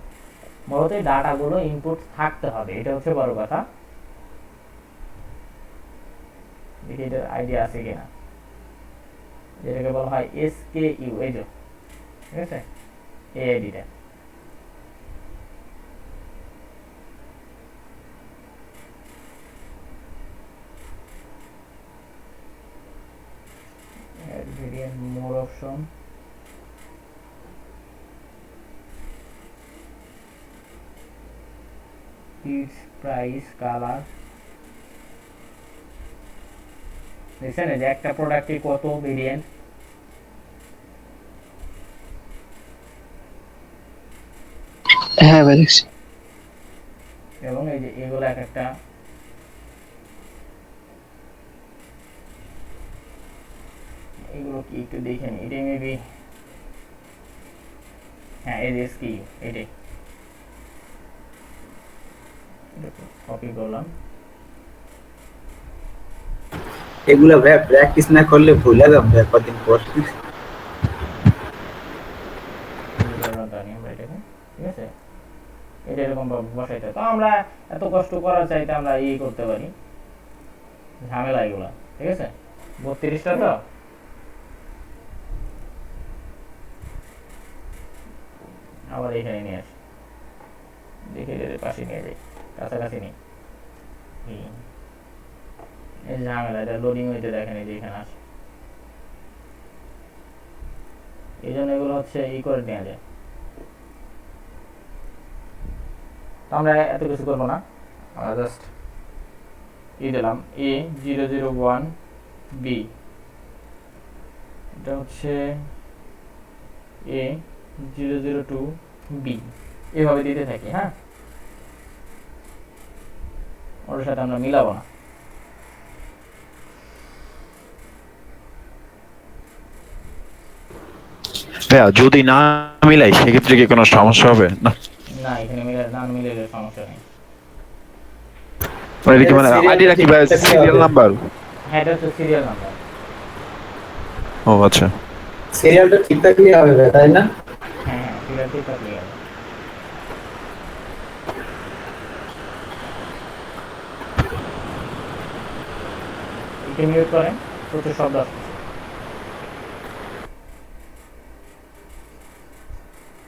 মূলত এই ডাটাগুলো ইনপুট থাকতে হবে, এটা হচ্ছে বড় কথা। দেখি এটার আইডিয়া আছে কিনা, যেটাকে বলা হয় SKU, এই যে, ঠিক আছে, এই আইডিটা। add variant more option, its price, color। দেখছেন যে একটা প্রোডাক্টে কত ভেরিয়েন্ট। হ্যাঁ ভাই দেখছি। এবং এই যে এগুলো এক একটা, এগুলো কি একটু দেখে নি, এটাই মেবি, হ্যাঁ এই যে কি এটাই, কপি করলাম। এগুলো ভাই প্র্যাকটিস না করলে ভুলে যাবে ভাই কদিন পর। ঠিক আছে, এটা এরকম বসাইতে তো আমরা এত কষ্ট করার চাইতে আমরা করতে পারি, ঝামেলা এগুলা। ঠিক আছে, 32টা তো, আবার এখানে নিয়ে আসি, দেখে পাশে নিয়ে যাই, কাছাকাছি নেই। এই ঝামেলা, এটা লোডিং হইতে দেখেন এই যে এখানে আসে, এই জন্য এগুলো হচ্ছে করে নেওয়া যায়। তো আমরা এত কিছু করবো না, আমরা জাস্ট দিলাম A001B, এটা হচ্ছে A002B, এভাবে দিতে থাকি। হ্যাঁ, ওর সাথে আমরা মিলাবো না। ভাইয়া যদি না মিলাই সেক্ষেত্রে কি কোনো সমস্যা হবে না? না, এখানে না মিলালে সমস্যা নেই। এটা কি মানে আইডিটা কি ভাই সিরিয়াল নাম্বার? হ্যাঁ, এটা হচ্ছে সিরিয়াল নাম্বার। ও আচ্ছা, সিরিয়ালটা ঠিক থাকলেই হবে ভাই, তাই না? হ্যাঁ, সিরিয়াল ঠিক থাকলে হবে। এটা মিউট করেন, প্রচুর শব্দ আসছে।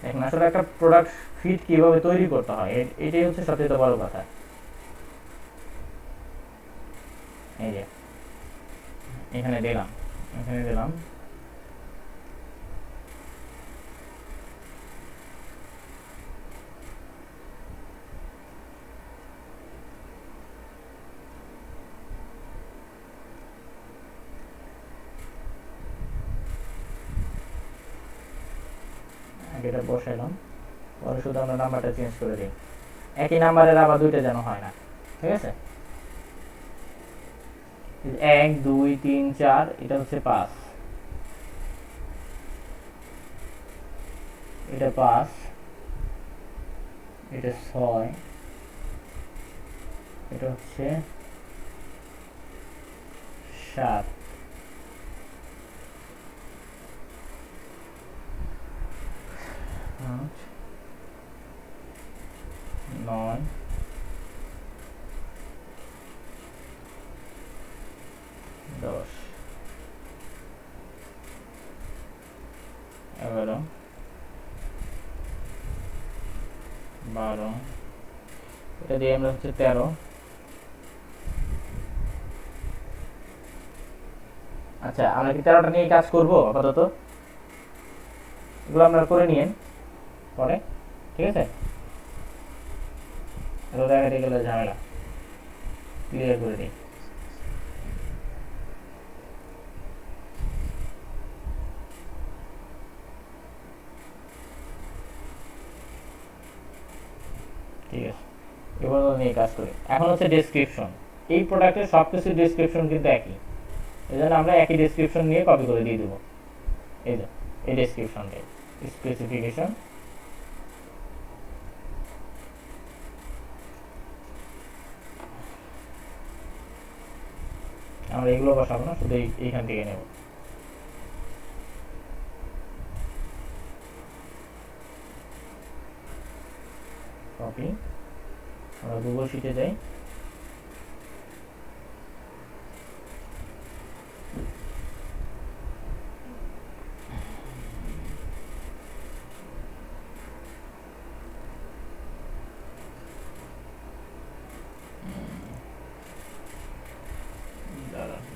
এখন আসলে একটা প্রোডাক্ট ফিট কিভাবে তৈরি করতে হয়, এটাই হচ্ছে সবচেয়ে বড় কথা। এই যে এখানে দিলাম, এখানে দিলাম, এটা বসাইলাম, পরে শুধু আমরা নাম্বারটা চেঞ্জ করে দিই, একই নাম্বারের আবার দুইটা যেন হয় না। ঠিক আছে, 1 2 3 4, এটা হচ্ছে 5, এটা 5, এটা 6, এটা হচ্ছে 7, 8 9 10 11 12, এটা দিয়ে আমরা হচ্ছে 13। আচ্ছা, আমরা কি 13টা নিয়ে কাজ করব আপাতত? এগুলো আমরা করে নিয়েন পরে, ঠিক আছে? এগুলো দেখা দিয়ে গেলে ঝামেলা, ক্লিয়ার করে দিই। ঠিক আছে, এবার নিয়ে কাজ করি। এখন হচ্ছে ডেসক্রিপশন। এই প্রোডাক্টের সবকিছু ডেসক্রিপশন কিন্তু একই, এই জন্য আমরা একই ডেসক্রিপশন নিয়ে কপি করে দিয়ে দেবো। এই যে এই ডেসক্রিপশনটাই স্পেসিফিকেশন, আমরা এগুলো বসাবো না, শুধু এইখান থেকে নেব। কপি, আমরা গুগল শিটে যাই।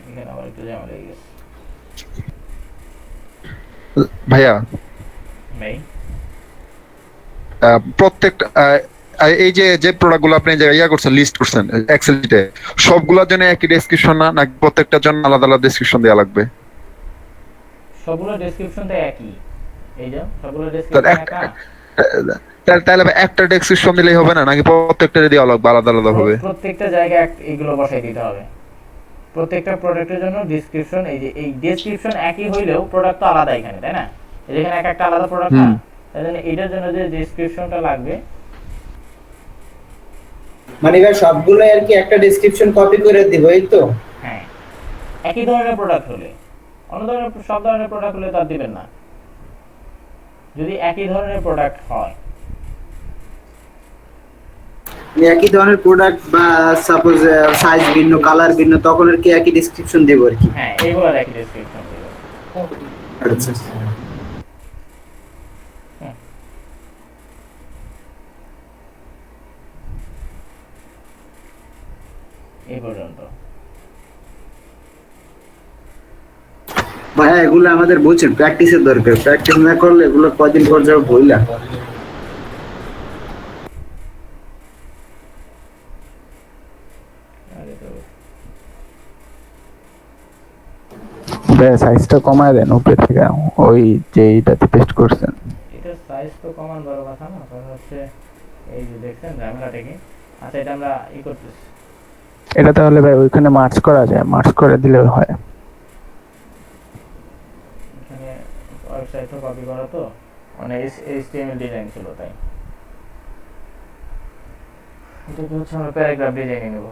এখানে আবার একটু ঝামেলা লেগে গেছে ভাইয়া ভাই। প্রত্যেকটা এই যে যে প্রোডাক্ট গুলো আপনি যে ইয়া করছেন, লিস্ট করছেন এক্সেল শিটে, সবগুলোর জন্য একই ডেসক্রিপশন না, নাকি প্রত্যেকটার জন্য আলাদা আলাদা ডেসক্রিপশন দেওয়া লাগবে? সবগুলো ডেসক্রিপশন তো একই, এই যে সবগুলো তাহলে ডেসক্রিপশন একা। তাহলে একটা ডেসক্রিপশন দিলেই হবে না, নাকি প্রত্যেকটা দেওয়া লাগবে আলাদা আলাদা ভাবে? প্রত্যেকটা জায়গায় এগুলো বসাই দিতে হবে। প্রত্যেকটা প্রোডাক্টের জন্য ডেসক্রিপশন, এই যে এই ডেসক্রিপশন একই হইলেও প্রোডাক্ট তো আলাদা এখানে, তাই না? এখানে একটা আলাদা প্রোডাক্ট না, তাই জন্য এটার জন্য যে ডেসক্রিপশনটা লাগবে, মানে এবার সবগুলো আর কি একটা ডেসক্রিপশন কপি করে দিব, এই তো? হ্যাঁ একই ধরনের প্রোডাক্ট হলে, অন্য ধরনের সব ধরনের প্রোডাক্ট হলে তার দিবেন না। যদি একই ধরনের প্রোডাক্ট হয়, একই ধরনের প্রোডাক্ট বা সাপোজ সাইজ ভিন্ন, কালার ভিন্ন, তখন আর কি একই ডেসক্রিপশন দেব আর কি। হ্যাঁ এইগুলোর একই ডেসক্রিপশন দিবেন। আচ্ছা, এই পর্যন্ত। ভাইয়া এগুলো আমাদের বুঝছেন প্র্যাকটিসের দরকার, প্র্যাকটিস না করলে এগুলো কদিন পর যাবে ভুইলা। আরে তো সাইজটা কমায় দেন উপরে থেকে, ওই যে এইটাতে পেস্ট করছেন। এটার সাইজ তো কমান বড় কথা না, কারণ হচ্ছে এই যে দেখছেন ঝামেলাটা কি। আচ্ছা এটা আমরা করতেছি, এটা তাহলে ভাই ওইখানে মার্চ করা যায়, মার্চ করে দিলে হয়। এখানে ওয়েবসাইট তো কপি করা, তো মানে এইচটিএমএল ডিজাইন ছিল, তাই এটাকে হচ্ছে আমরা প্যারাগ্রাফ ডিজাইনে নেব।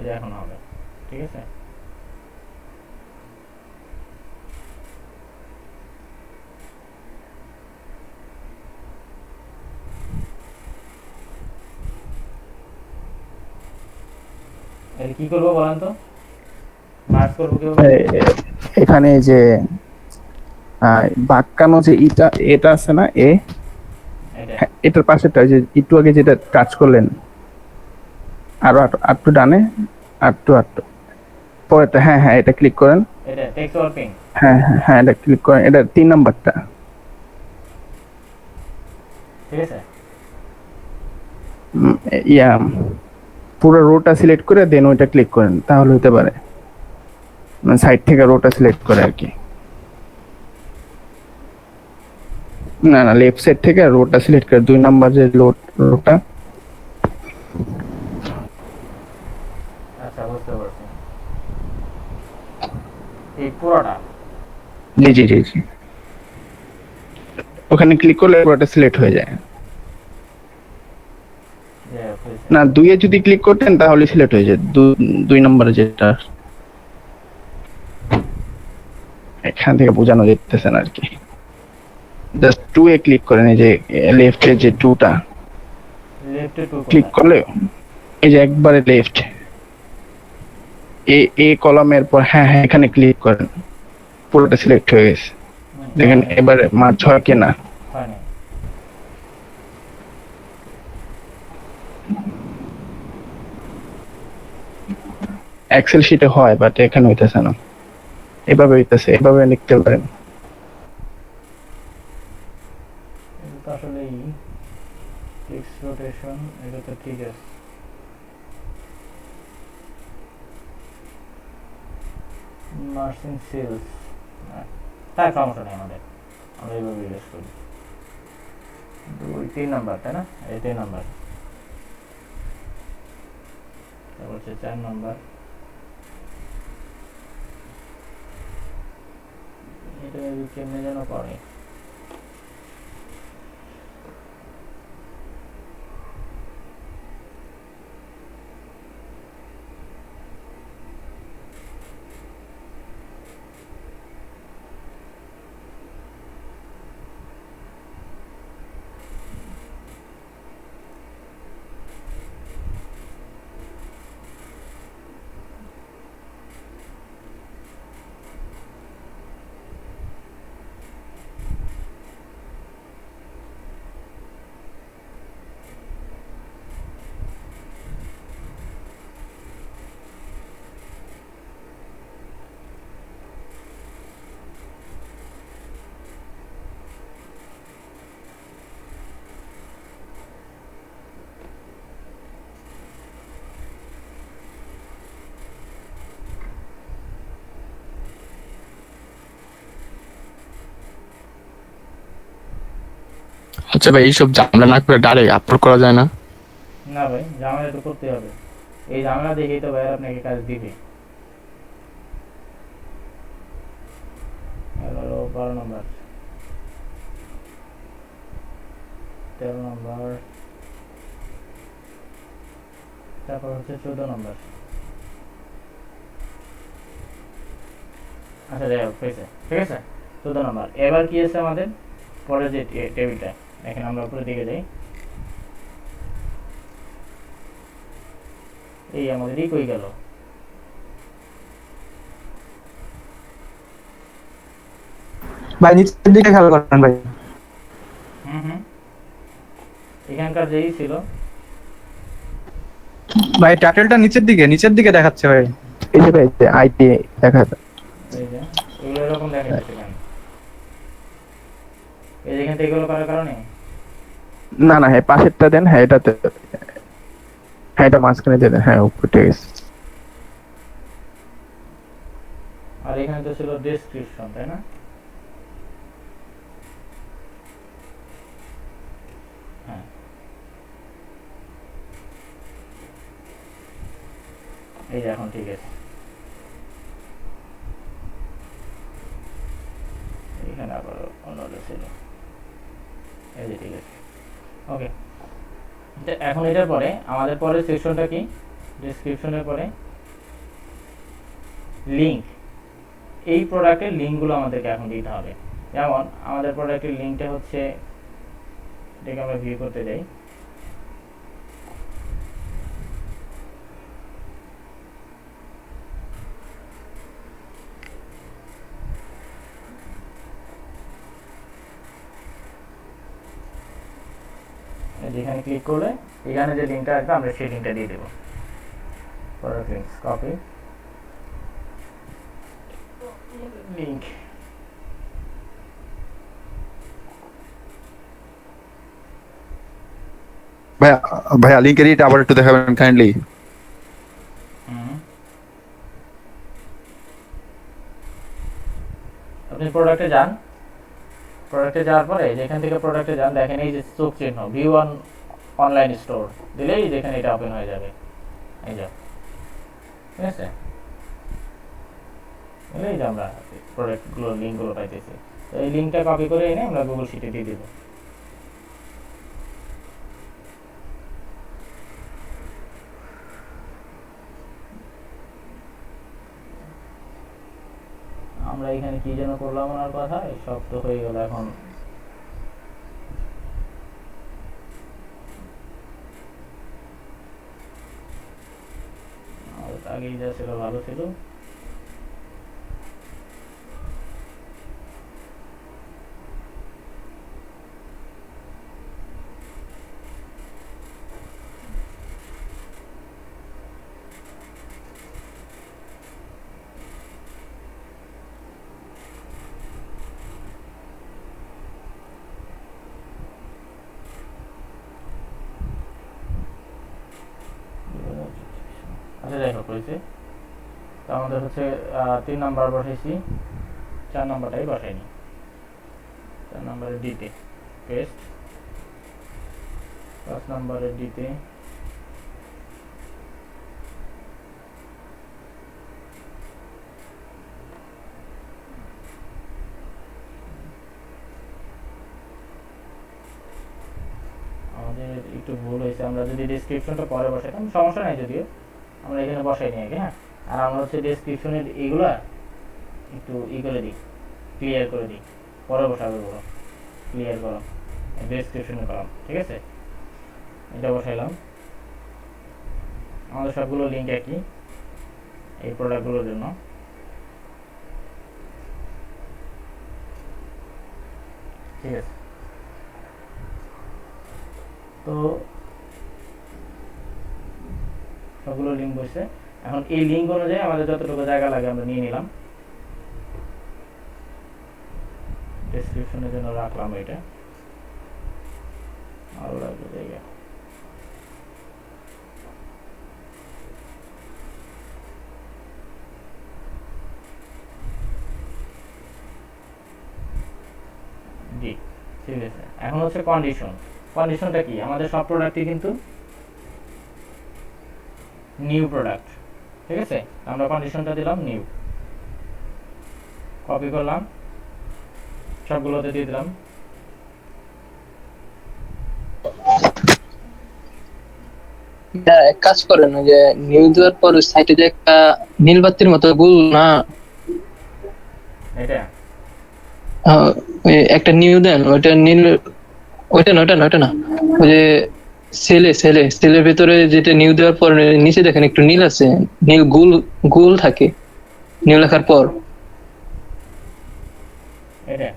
এটা এখন হবে, ঠিক আছে। এটা কি করবো বলেন তো, মার্ক করবো কিভাবে? এখানে যে বাক্কানো যে এটা আছে না, এটা এটার পাশেটা যে একটু আগে যেটা টাচ করলেন, আরো আটটু ডানে, আটটু পরেরটা, হ্যাঁ হ্যাঁ এটা ক্লিক করেন। এটা টেক্সট ওয়ার্কিং, হ্যাঁ হ্যাঁ হ্যাঁ এটা ক্লিক করেন, এটা 3 নাম্বারটা। ঠিক আছে। ইয়া পুরো রোটা সিলেক্ট করে দেন ওইটা ক্লিক করেন, তাহলে হতে পারে। মানে সাইড থেকে রোটা সিলেক্ট করে আর কি। না না, লেফট সাইড থেকে রোটা সিলেক্ট করে 2 নাম্বার যে রোটা। আচ্ছা বুঝতে পারছি, এই পুরোটা। জি জি জি জি, ওখানে ক্লিক করলে পুরোটা সিলেক্ট হয়ে যায়। যে হয়েছে। না 2 এ যদি ক্লিক করতেন তাহলে সিলেক্ট হয়ে যায়, 2 নম্বরে যেটা এখান থেকে বোঝানো যেতেছে না আর কি। জাস্ট 2 এ ক্লিক করেন, এই যে লেফটে যে 2টা লেফটে টু ক্লিক করলে এই যে একবারে লেফট এ কলামের পর, হ্যাঁ হ্যাঁ এখানে ক্লিক করেন, পুরোটা সিলেক্ট হয়ে গেছে। দেখেন এবারে মার্চ হয় কিনা। হয় না। এক্সেল শিটে হয় বাট এখানে হইতেছে না। এভাবে হইতেছে, এভাবে লিখতে পারেন। এটা তো আসলে টেক্সট রোটেশন, এটা তো ঠিক আছে। মার্সিং সেলস, তার সমস্যা নেই আমাদের, আমরা এইভাবে ইউজ করি। 3 নাম্বার, তাই না? এই 3 নাম্বার তারপর হচ্ছে 4 নম্বর, এটা কেমনে যেন করে। আচ্ছা ভাই, এইসব ঝামেলা না করে ডাইরেক্ট আপলোড করা যায় না? না ভাই, ঝামেলা তো করতে হবে, এই ঝামেলা দেখেই তো ভাই আপনাকে কাজ দিবে। 11, 12 নম্বর, 13 নম্বর, তারপর হচ্ছে 14 নম্বর। আচ্ছা যাই হোক, হয়েছে, ঠিক আছে। 14 নম্বর। এবার কি আছে আমাদের পরের যে টেবিলটা, এখন আমরা উপরের দিকে যাই। এই আমাদের কই গেল? ভাই নিচের দিকে খেয়াল করেন ভাই। হুম, এখানকার যেই ছিল, ভাই টাইটেলটা নিচের দিকে দেখাচ্ছে ভাই। এই যে ভাই আইটি দেখা যায়। এই যে এগুলো এরকম দেখা যাচ্ছে কেন? এই যেখান থেকে এগুলো করার কারণে না না, হ্যাঁ পাশেরটা দেন, হ্যাঁ এটাতে, হ্যাঁ এটা মাঝখানে দিয়ে দেন, হ্যাঁ উপরে ঠিক আছে। আর এখানে তো ছিল ডেসক্রিপশন, তাই না? হ্যাঁ, এই যে এখন ঠিক আছে। এখানে আবার অন্যটা ছিল, এই যে ঠিক আছে, ওকে। এখন এটার পরে আমাদের পরের সেকশনটা কি? ডেসক্রিপশনের পরে লিঙ্ক। এই প্রোডাক্টের লিঙ্কগুলো আমাদেরকে এখন দিতে হবে। যেমন আমাদের প্রোডাক্টের লিঙ্কটা হচ্ছে, এটাকে আমরা ভিউ করতে যাই। যেখানে ক্লিক করলে এখানে যে লিঙ্কটা আসবে আমরা সেই লিঙ্কটা দিয়ে দেবো। Product links, copy link. ভাইয়া ভাইয়া লিঙ্কের এটা আবার একটু দেখাবেন কাইন্ডলি। আপনি প্রোডাক্টে যান, প্রোডাক্টে যাওয়ার পরে যেখান থেকে প্রোডাক্টে যান, দেখেন এই যে চোখ চিহ্ন ভিউ অন অনলাইন স্টোর দিলেই যেখানে এটা ওপেন হয়ে যাবে। এই যে, ঠিক আছে, এই যে আমরা প্রোডাক্টগুলোর লিঙ্কগুলো পাইতেছি। তো এই লিঙ্কটা কপি করে এনে আমরা গুগল শিটে দিয়ে দেবো। আমরা এখানে কি যেন করলাম ওনার কথা, এই সব তো হয়ে গেল। এখন আগেই যা ছিল ভালো ছিল। আচ্ছা যাই হোক, হয়েছে। তো আমাদের হচ্ছে 3 নাম্বার বসাইছি, 4 নাম্বারটাই বসাইনি। 4 নাম্বারে ডিতে পেস্ট, 5 নাম্বারে ডিতে আমাদের একটু ভুল হয়েছে, আমরা যদি ডেসক্রিপশনটা পরে বসাইতাম সমস্যা নাই, যদিও আমরা এখানে বসাই নি আগে। হ্যাঁ, আর আমরা হচ্ছে ডেসক্রিপশনের এইগুলা একটু করে দিই, ক্লিয়ার করে দিই, পরে বসাবো এগুলো, ক্লিয়ার করো ডেসক্রিপশনে করাম, ঠিক আছে। এটা বসাইলাম, আমাদের সবগুলো লিঙ্ক একই এই প্রোডাক্টগুলোর জন্য। ঠিক আছে, তো সবগুলো লিঙ্ক বসে, এখন এই লিঙ্ক অনুযায়ী আমাদের যতটুকু জায়গা লাগে আমরা নিয়ে নিলাম, ডেসক্রিপশনের জন্য রাখলাম এটা, আরো লাগবে জায়গা। জি, ঠিক আছে। এখন হচ্ছে কন্ডিশন। কন্ডিশনটা কি, আমাদের সব প্রোডাক্টই কিন্তু নিউ প্রোডাক্ট, ঠিক আছে। আমরা কন্ডিশনটা দিলাম নিউ, কপি করলাম, সবগুলোতে দিয়ে দিলাম। এক কাজ করেন, ওই যে নিউ দেওয়ার পর সাইটে যে একটা নীল বাতির মতো গোল না, এটা ওই একটা নিউ দেন, ওইটা নীল, ওইটা না, ওইটা না, ওইটা না, ওই যে সেলের ভেতরে যেটা নিউ দেওয়ার পর নিচে দেখেন একটু নীল আছে, নীল গোল গোল থাকে নিউ লেখার পর, এটা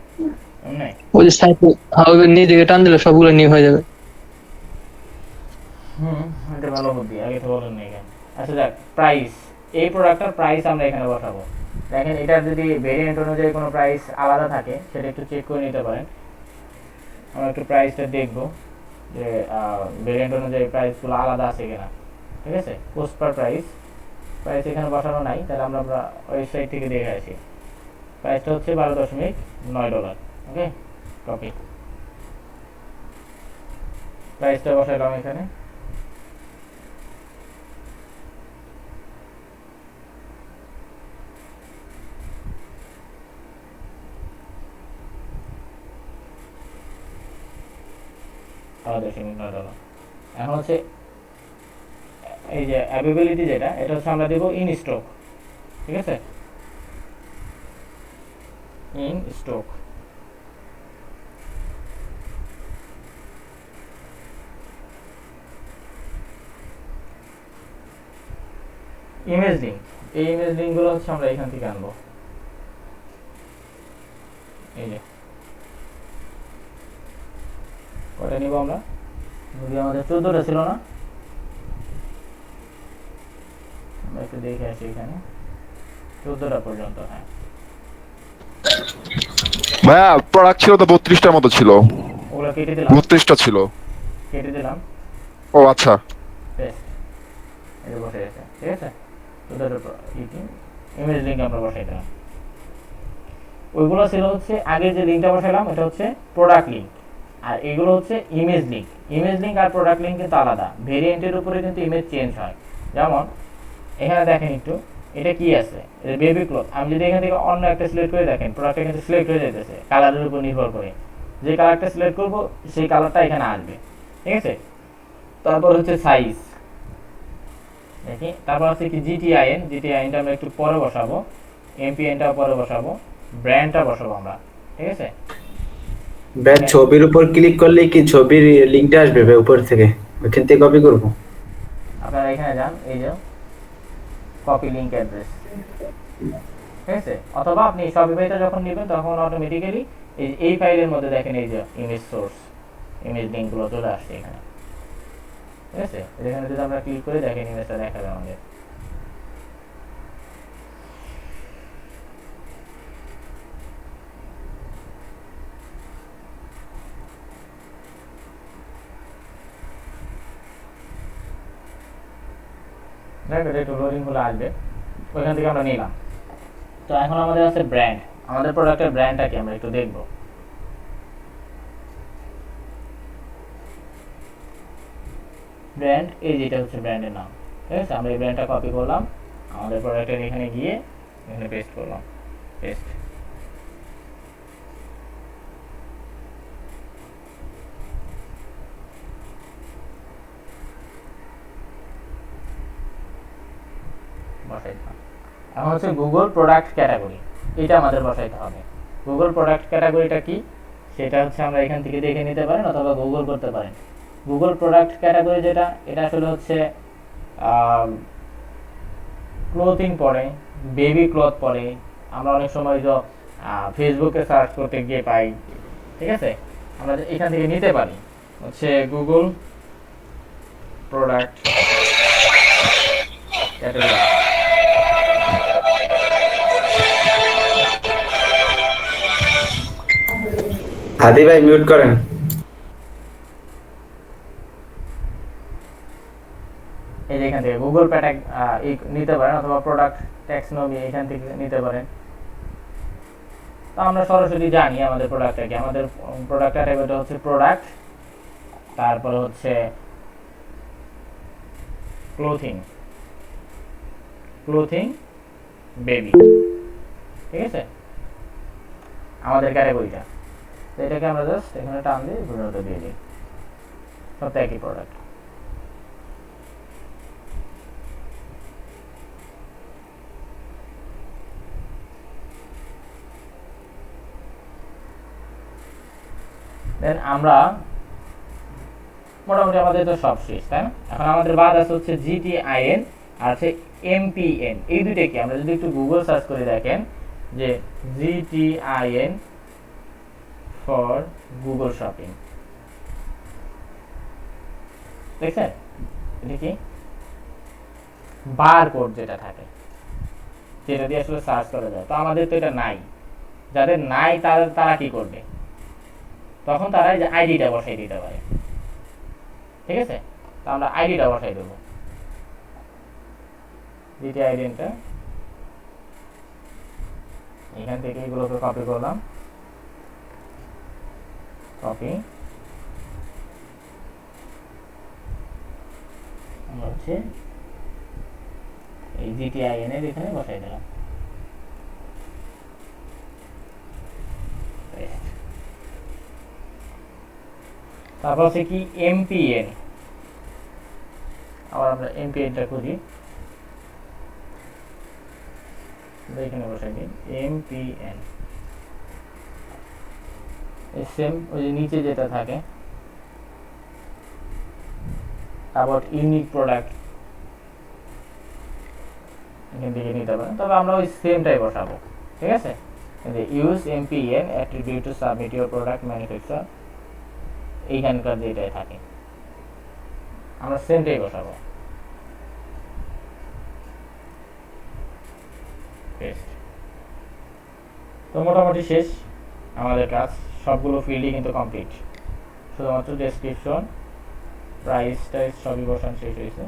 নাই। ওই যে সাইটে নিজেকে টান দিলে সবগুলো নিউ হয়ে যাবে। এটা ভালো বুদ্ধি, আগে তো বলেন নাই কেন। আচ্ছা যাক, প্রাইস, এই প্রোডাক্টটার প্রাইস আমরা এখানে বসাবো। দেখেন এটার যদি ভেরিয়েন্ট অনুযায়ী কোনো প্রাইস আলাদা থাকে সেটা একটু চেক করে নিতে পারেন। আমরা একটু প্রাইসটা দেখবো যে ভেরিয়েন্ট অনুযায়ী প্রাইসগুলো আলাদা আছে কিনা, ঠিক আছে। পোস্ট পার প্রাইস, প্রাইস এখানে বসানো নাই, তাহলে আমরা ওয়েবসাইট থেকে দেখে আসি। প্রাইসটা হচ্ছে $12.9, ওকে, কপি, প্রাইসটা বসাইলাম এখানে। $12.9। এখন হচ্ছে এই যে অ্যাভেলেবিলিটি যেটা, এটা হচ্ছে আমরা দেবো ইন স্টক, ঠিক আছে, ইন স্টক। ইমেজ লিঙ্ক, এই ইমেজ লিঙ্কগুলো হচ্ছে আমরা এখান থেকে আনবো। এই যে কয়টা নিব আমরা, যদি আমাদের 14টা ছিল না, আমরা একটু দেখে আসি এখানে 14টা পর্যন্ত। হ্যাঁ ভাইয়া প্রোডাক্ট ছিল তো 32টার মতো ছিল, ওগুলো কেটে দিলাম, 32টা ছিল। কেটে দিলাম, ও আচ্ছা, পেস্ট, এই বসে গেছে, ঠিক আছে। 14টা ইমেজ লিঙ্ক আমরা বসাই দিলাম। ওইগুলো ছিল হচ্ছে আগে যে লিঙ্কটা বসালাম, এটা হচ্ছে প্রোডাক্ট লিঙ্ক, আর এগুলো হচ্ছে ইমেজ লিঙ্ক। ইমেজ লিঙ্ক আর প্রোডাক্ট লিঙ্ক কিন্তু আলাদা, ভেরিয়েন্টের উপরে কিন্তু ইমেজ চেঞ্জ হয়। যেমন এখানে দেখেন একটু, এটা কি আছে, বেবি ক্লথ। আমি যদি এখান থেকে অন্য একটা সিলেক্ট করে দেখেন, প্রোডাক্টটা কিন্তু সিলেক্ট হয়ে যাইতেছে কালারের উপর নির্ভর করে, যে কালারটা সিলেক্ট করব সেই কালারটা এখানে আসবে, ঠিক আছে। তারপর হচ্ছে সাইজ, দেখি, তারপর হচ্ছে কি জিটিআইএনটা আমরা একটু পরে বসাবো, এমপিএনটা পরে বসাবো, ব্র্যান্ডটা বসাবো আমরা, ঠিক আছে। ব্যাট ছবির উপর ক্লিক করলে কি ছবির লিংকটা আসবে ভাই উপর থেকে, ওখান থেকে কপি করব। আপনারা এখানে যান, এই যে কপি লিংক অ্যাড্রেস, ঠিক আছে। অথবা আপনি শপিফাইটা যখন নেবেন তখন অটোমেটিক্যালি এই ফাইলের মধ্যে দেখেন এই যে ইমেজ সোর্স, ইমেজ লিঙ্কগুলো চলে আসছে এখানে, ঠিক আছে। এখানে যদি আমরা ক্লিক করে দেখেন ইমেজটা দেখাবে আমাদের। দেখবেন একটু লোডিং হলে আসবে, ওইখান থেকে আমরা নিলাম। তো এখন আমাদের আছে ব্র্যান্ড, আমাদের প্রোডাক্টের ব্র্যান্ডটা কি আমরা একটু দেখব। ব্র্যান্ড, এই যেটা হচ্ছে ব্র্যান্ডের নাম, ঠিক আছে। আমরা এই ব্র্যান্ডটা কপি করলাম, আমাদের প্রোডাক্টের এখানে গিয়ে এখানে পেস্ট করলাম, পেস্ট। বসাইতাম। এখন হচ্ছে গুগল প্রোডাক্ট ক্যাটাগরি, এটা আমাদের বসাইতে হবে। গুগল প্রোডাক্ট ক্যাটাগরিটা কি সেটা হচ্ছে আমরা এখান থেকে দেখে নিতে পারেন অথবা গুগল করতে পারেন। গুগল প্রোডাক্ট ক্যাটাগরি যেটা, এটা আসলে হচ্ছে ক্লোথিং পড়ে, বেবি ক্লথ পড়ে। আমরা অনেক সময় যে ফেসবুকে সার্চ করতে গিয়ে পাই, ঠিক আছে, আমরা এখান থেকে নিতে পারি হচ্ছে গুগল প্রোডাক্ট ক্যাটাগরি। হাদি ভাই মিউট করেন। এই যে এখান থেকে গুগল প্যাটাগ নিতে পারেন অথবা প্রোডাক্ট ট্যাক্সোনমি এখান থেকে নিতে পারেন। তো আমরা সরাসরি জানি আমাদের প্রোডাক্টটা কি। আমাদের প্রোডাক্ট ক্যাটাগরিটা হচ্ছে প্রোডাক্ট, তারপরে হচ্ছে ক্লোথিং, ক্লোথিং বেবি, ঠিক আছে আমাদের ক্যাটাগরিটা। তো এটাকে আমরা জাস্ট এখানে টান দিয়ে ঘুরে দিয়ে দিই, সব তো একই প্রোডাক্ট। দেন আমরা মোটামুটি আমাদের তো সব শেষ, তাই না? এখন আমাদের বাদ আছে হচ্ছে GTIN আর আছে MPN। এই দুইটা কি, আমরা যদি একটু গুগল সার্চ করে দেখেন যে GTIN ফর গুগল শপিং, দেখছেন এটা কি বার কোড যেটা থাকে, যেটা দিয়ে আসলে সার্চ করা যায়। তো আমাদের তো এটা নাই, যাদের নাই তারা কি করবে, তখন তারা এই যে আইডিটা বসাই দিতে পারে, ঠিক আছে। তো আমরা আইডিটা বসাই দেবো, GTINটা এখান থেকে এগুলোকে কপি করলাম, কপি আমরা হচ্ছে এই GTIN এর এখানে বসাই দিলাম। তারপর হচ্ছে কি MPN, আবার আমরা MPNটা খুঁজি, এখানে বসাই দিই MPN। সেম ওই যে নিচে যেটা থাকে অ্যাবাউট ইউনিক প্রোডাক্ট, এখান থেকে নিতে পারেন, তবে আমরা ওই সেমটাই বসাবো, ঠিক আছে। Use MPN attribute to submit your product manufacture, এইখানকার যেটাই থাকে আমরা সেমটাই বসাবো। তো মোটামুটি শেষ আমাদের কাজ, সবগুলো ফিল্ডই কিন্তু কমপ্লিট, শুধুমাত্র ডেসক্রিপশন প্রাইস টাইস সবই বসানো শেষ হয়েছে।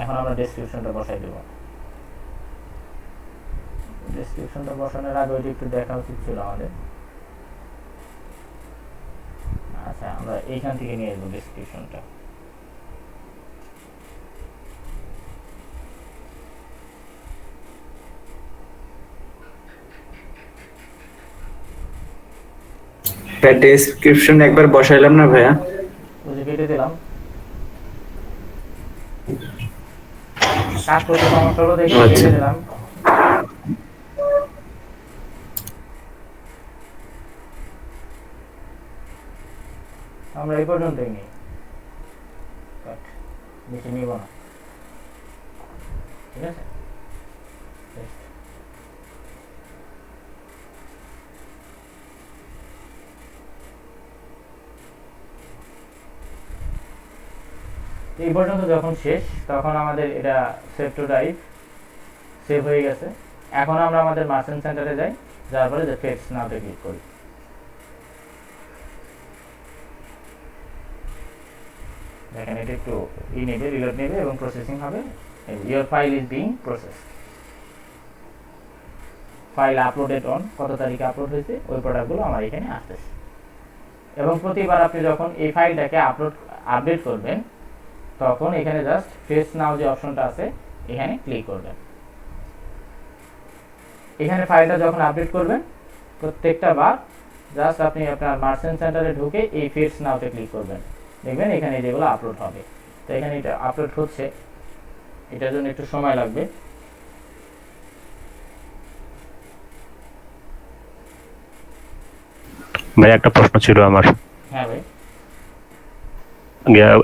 এখন আমরা ডেসক্রিপশনটা বসাই দেব। ডেসক্রিপশনটা বসানোর আগে ওইটা একটু দেখা উচিত ছিল আমাদের। আচ্ছা, আমরা এইখান থেকে নিয়ে আসবো ডেসক্রিপশনটা। ডেসক্রিপশন একবার বসাইলাম না ভাইয়া, ওই যে কেটে দিলাম, কাজ করতে সমস্যা হলো দেখে আচ্ছা। কেটে দিলাম। আমরা এই পর্যন্তই নিই, বেশি নিব না, ঠিক আছে। এই পর্যন্ত যখন শেষ, তখন আমাদের এটা সেভ টু ড্রাইভ সেভ হয়ে গেছে। এখন আমরা আমাদের মার্চেন্ট সেন্টারে যাই, যার পরে যে ফেটস নাওতে ক্লিক করি। দেখেন এটা একটু নেবে, রিলোড নেবে এবং প্রসেসিং হবে। Your file is being process, file uploaded on, কত তারিখে আপলোড হয়েছে ওই প্রোডাক্টগুলো আমার এখানে আসতেছে। এবং প্রতিবার আপনি যখন এই ফাইলটাকে আপডেট করবেন, তখন এখানে জাস্ট ফেস নাও যে অপশনটা আছে এখানে ক্লিক করবেন। এখানে ফাইলটা যখন আপডেট করবেন, প্রত্যেকটা বার জাস্ট আপনি আপনার মার্চেন্ট সেন্টারে ঢুকে এই ফিটস নাওতে ক্লিক করবেন, দেখবেন এখানে যেগুলো আপলোড হবে। তো এখানে এটা আপলোড হচ্ছে, এটার জন্য একটু সময় লাগবে। ভাই একটা প্রশ্ন ছিল আমার। হ্যাঁ ভাই,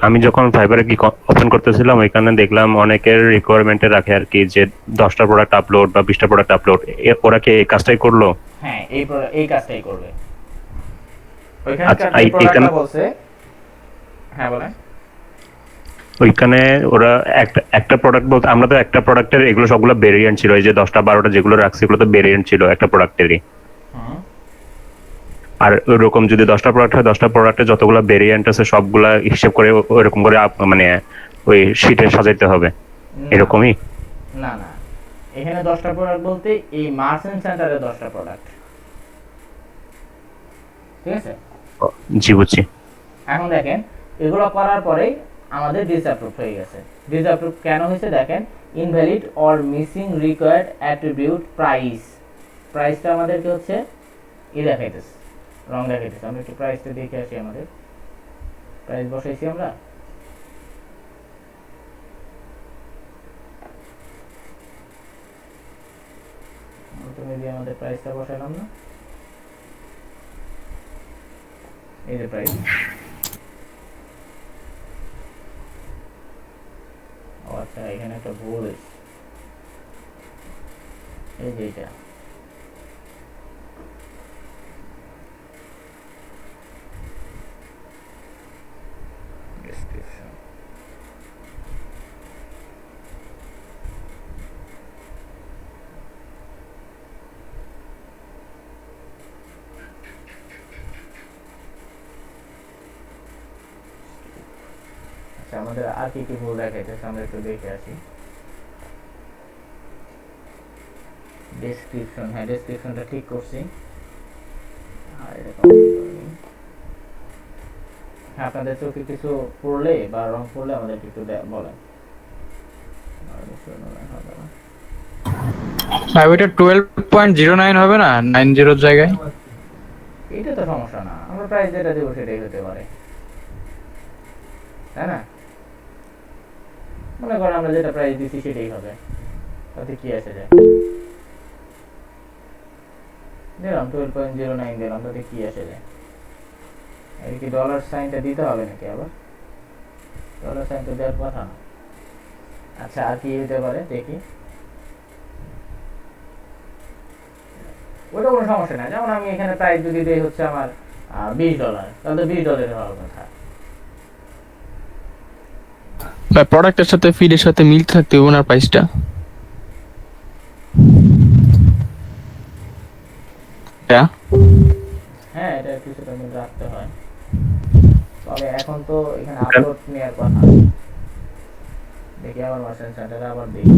আমি যখন ফাইবারে কি ওপেন করতেছিলাম ওইখানে দেখলাম অনেকের রিকোয়ারমেন্টে রাখে আর কি যে 10টা প্রোডাক্ট আপলোড বা 20টা প্রোডাক্ট আপলোড, ওরা কি এই কাজটাই করলো? হ্যাঁ এই কাজটাই করবে। আচ্ছা, ওইখানকার যে প্রোডাক্টটা বলছে, হ্যাঁ বলেন। ওইখানে ওরা একটা একটা প্রোডাক্ট বলতে, আমরা তো একটা প্রোডাক্টের এগুলো সবগুলো ভেরিয়েন্ট ছিল, এই যে 10টা 12টা যেগুলো রাখছি এগুলো তো ভেরিয়েন্ট ছিল একটা প্রোডাক্টেরই। হুম, আর ওইরকম যদি 10টা প্রোডাক্ট হয় 10টা প্রোডাক্টের যতগুলো ভেরিয়েন্ট আছে সবগুলা হিসেব করে ওইরকম করে মানে ওই শীটে সাজাইতে হবে, এরকমই? না না, এখানে 10টা প্রোডাক্ট বলতে এই মার্চেন্ট সেন্টারে 10টা প্রোডাক্ট, ঠিক আছে? জি বুঝছি। এখন দেখেন এগুলো করার পরেই আমাদের ডিসঅ্যাপ্রুভ হয়ে গেছে। ডিসঅ্যাপ্রুভ কেন হয়েছে দেখেন, invalid or missing required attribute price, প্রাইসটা আমাদেরকে হচ্ছে দেখাইতেছে, রং দেখাইতেছে। আমরা একটু প্রাইসটা দেখে আসি, আমাদের প্রাইস বসাইছি আমরা। প্রথমে দিয়ে আমাদের প্রাইসটা বসাইলাম না, এই যে প্রাইস। আচ্ছা, এখানে একটা ভুল হয়েছে, এই যে এটা description। আচ্ছা, আমাদের আর কি কি ভুল দেখাইতেছে আমরা একটু দেখে আসি। ডেসক্রিপশন, হ্যাঁ ডেসক্রিপশনটা ঠিক করছি, আর এটা কমপ্লিট করিনি। হ্যাঁ, আপনাদের চোখে কিছু পড়লে বা রং পড়লে আমাদের একটু বলেন। ভাই ওইটা 12.09 হবে না 90 জায়গায়? এটা তো সমস্যা না, আমরা প্রাইস যেটা দেবো সেটাই হতে পারে, তাই না? মনে করেন আমরা যেটা প্রাইস দিচ্ছি সেটাই হবে, তাতে কি আসে যায়। দিলাম 12.09 দিলাম, তাতে কি আসে যায়? এই কি ডলার সাইনটা দিতে হবে নাকি আবার? ডলার সাইন তো দেওয়ার কথা না। আচ্ছা, আর কি হতে পারে দেখি। ওটা কোনো সমস্যা না, যেমন আমি এখানে প্রাইস যদি দেই হচ্ছে আমার $20, তাহলে $20 হওয়ার কথা। ভাই প্রোডাক্টের সাথে ফিডের সাথে মিল থাকতে হবে ওনার প্রাইসটা। হ্যাঁ, এটা কিছুটা মিল রাখতে হয়, তবে এখন তো এখানে আপলোড নেওয়ার কথা। দেখি আবার মার্চেন্ট সেন্টারে আবার দেখি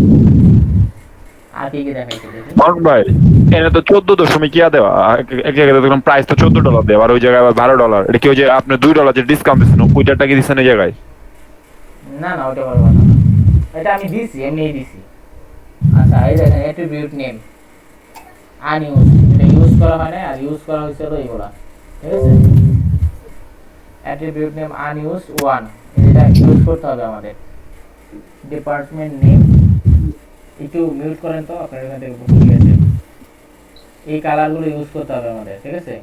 আর কি কি দেখাইছে দেখি। ভাই এখানে তো 14 ইয়া দেওয়া, এক জায়গায় দেখলাম প্রাইস তো $14 দেওয়া, আর ওই জায়গায় আবার $12। এটা কি ওই যে আপনি $2 যে ডিসকাউন্ট দিচ্ছেন ওইটার টাকা দিচ্ছেন এই জায়গায়? না না, ওটা বড় কথা না, এটা আমি দিছি, এমনিই দিছি। আচ্ছা, এই দেখেন অ্যাট্রিবিউট নেম আনইউজ, এটা ইউজ করা হয় না, আর ইউজ করা হয়েছে হলো এইগুলা, ঠিক আছে? অ্যাট্রিবিউট নেম আনইউজ 1, এটা ইউজ করতে হবে আমাদের। ডিপার্টমেন্ট নেম একটু মিউট করেন তো, আপনার এখান থেকে ভুল গেছে। এই কালারগুলো ইউজ করতে হবে আমাদের, ঠিক আছে?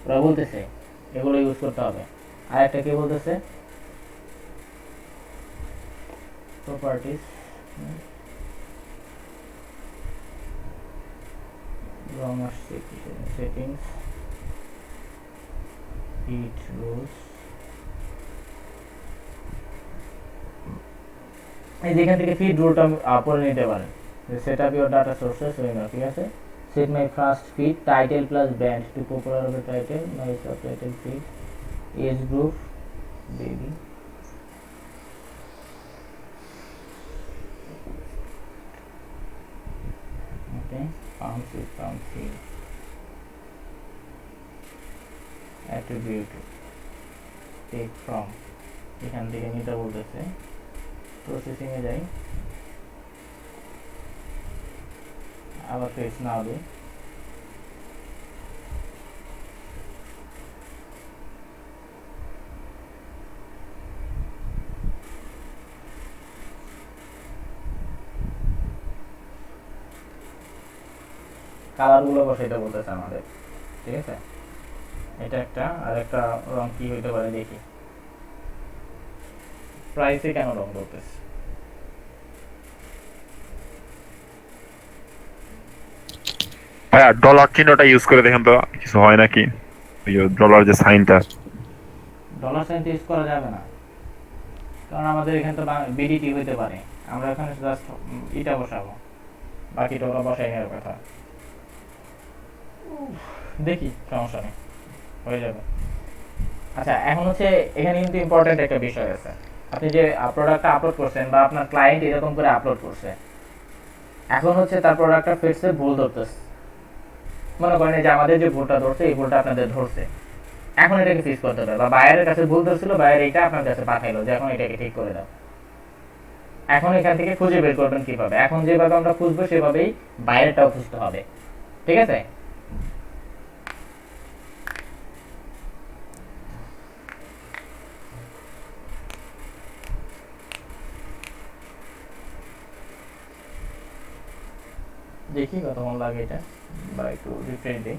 ওরা বলতেছে এগুলো ইউজ করতে হবে। আর একটা কি বলতেছে, প্রপার্টিজ, রং আসছে, সেটিংস, হিট রুলস, এই যেখান থেকে ফিড রুলটা পড়ে নিতে পারেন। Set up your data sources, ঠিক আছে? Set my first feed title plus brand to popular হবে title, my subtitle feed, age group baby, okay, farm feed, attribute take from, এখান থেকে নিতে বলতেছে। প্রসেসিং এ যাই, আবার ফেস নাও দিই, কালারগুলো বসাইতে বলতেছে আমাদের, ঠিক আছে। এটা একটা, আর একটা রং কি হইতে পারে দেখি। প্রাইসে কেন রং করতেছে? ভাইয়া ডলার চিহ্নটা ইউজ করে দেখেন তো কিছু হয় নাকি, ওই ডলার যে সাইনটা। ডলার সাইন ইউজ করা যাবে না, কারণ আমাদের এখানে তো বিডিটি হইতে পারে। আমরা এখানে জাস্ট এটা বসাবো, বাকি ডলার বসাই নেওয়ার কথা। দেখি, সমস্যা নেই, হয়ে যাবে। আচ্ছা, এখন হচ্ছে এখানে কিন্তু ইম্পর্টেন্ট একটা বিষয় আছে। আপনি যে প্রোডাক্টটা আপলোড করছেন বা আপনার ক্লায়েন্ট এরকম করে আপলোড করছে, এখন হচ্ছে তার প্রোডাক্টটা ফেরছে ভুল ধরতেছে। মনে করেন যে আমাদের যে ভুলটা ধরছে, এই ভুলটা আপনাদের ধরছে, এখন এটাকে ফিক্স করতে হবে। বা বায়ারের কাছে ভুল ধরছিল, বায়ার এইটা আপনার কাছে পাঠাইলো যে এখন এটাকে ঠিক করে দাও। এখন এখান থেকে খুঁজে বের করবেন কিভাবে। এখন যেভাবে আমরা খুঁজবো সেভাবেই বায়ারটাও খুঁজতে হবে, ঠিক আছে। দেখি কতক্ষণ লাগে এটা, বা একটু রিফ্রেশ দিই।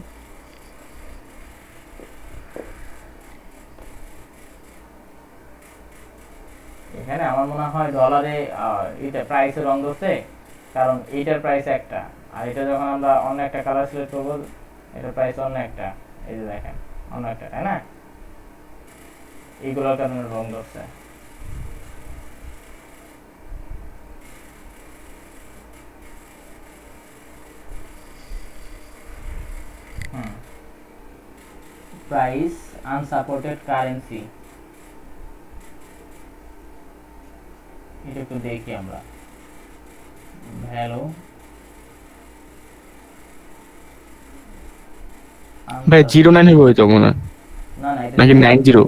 এখানে আমার মনে হয় ডলারে এটা প্রাইসে রং ধরছে, কারণ এইটার প্রাইস একটা, আর এটা যখন আমরা অন্য একটা কালার সিলেক্ট করবো, এটার প্রাইস অন্য একটা। এই যে দেখেন, অন্য একটা, তাই না? এইগুলোর কারণে রং ধরছে। প্রাইস আনসাপোর্টেড কারেন্সি, এটা একটু দেখি আমরা। ভ্যালু ভাই 09 হবে হয়তো মনে হয়, না না, এটা নাকি 90?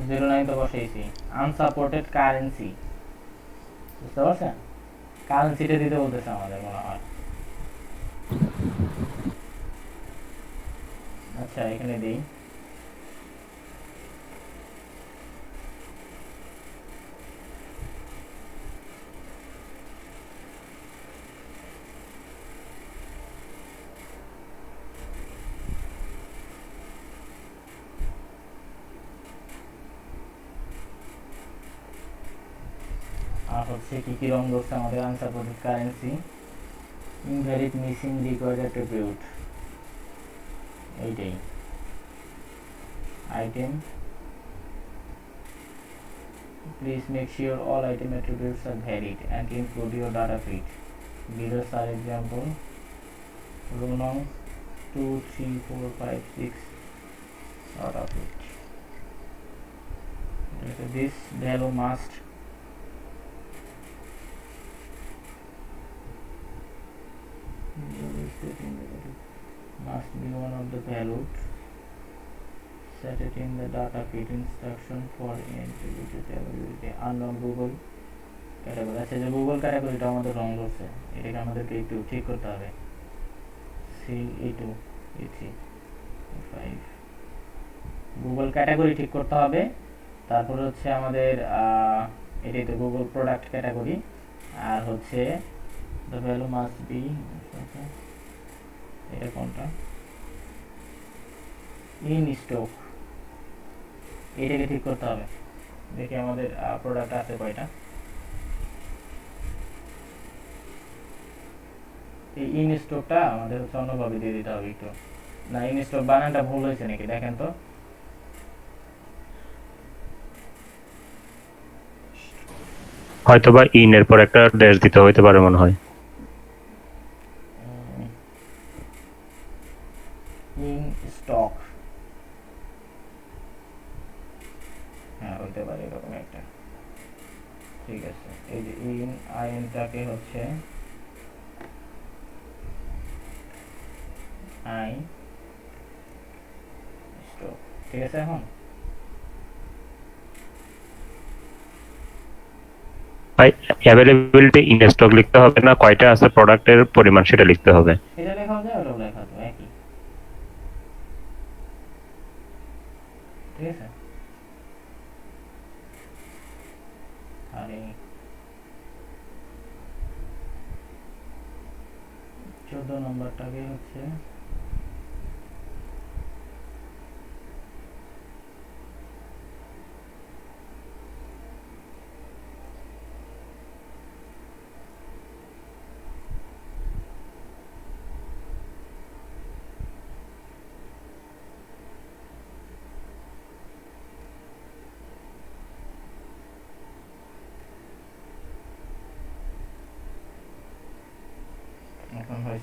09 তো বসাইছি। আনসাপোর্টেড কারেন্সি, বুঝতে পারছেন? কারেন্সিটা দিতে বলতেছে আমাদের মনে হয়। আচ্ছা, এখানে দিই। আর হচ্ছে কি কি রং ধরছে আমাদের unsupported currency. Invalid missing required attribute, এইটাই। Item, please make sure all item attributes are varied and include your data feed. Below are example: row num 2 3 4 5 6 data feed. This value must be one of the values set it in the data feed instruction for availability unknown Google category। আচ্ছা, যে Google ক্যাটাগরিটা আমাদের রং ধরছে, এটাকে আমাদেরকে একটু ঠিক করতে হবে। C2 E3 5 গুগল ক্যাটাগরি ঠিক করতে হবে। তারপর হচ্ছে আমাদের এটাই তো গুগল প্রোডাক্ট ক্যাটাগরি। আর হচ্ছে the value must be, এটা কোনটা, ইন স্টক, এটাকে ঠিক করতে হবে। দেখি আমাদের প্রোডাক্ট আছে কয়টা। এই ইন স্টকটা আমাদের হচ্ছে অন্যভাবে দিয়ে দিতে হবে একটু। না, ইন স্টক বানানটা ভুল হয়েছে নাকি দেখেন তো। হয়তোবা ইন এর পর একটা ড্যাশ দিতে হইতে পারে মনে হয়। ইন স্টক, হ্যাঁ হইতে পারে এরকম একটা। ঠিক আছে, এই যে ইন আইনটাকে হচ্ছে আই স্টক, ঠিক আছে। এখন ভাই অ্যাভেলেবিলিটি ইন স্টক লিখতে হবে না, কয়টা আছে প্রোডাক্টের পরিমাণ সেটা লিখতে হবে। এটা লেখা যায়, ওটা লেখা তো একই, ঠিক আছে। আরে 14 নম্বরটাকে হচ্ছে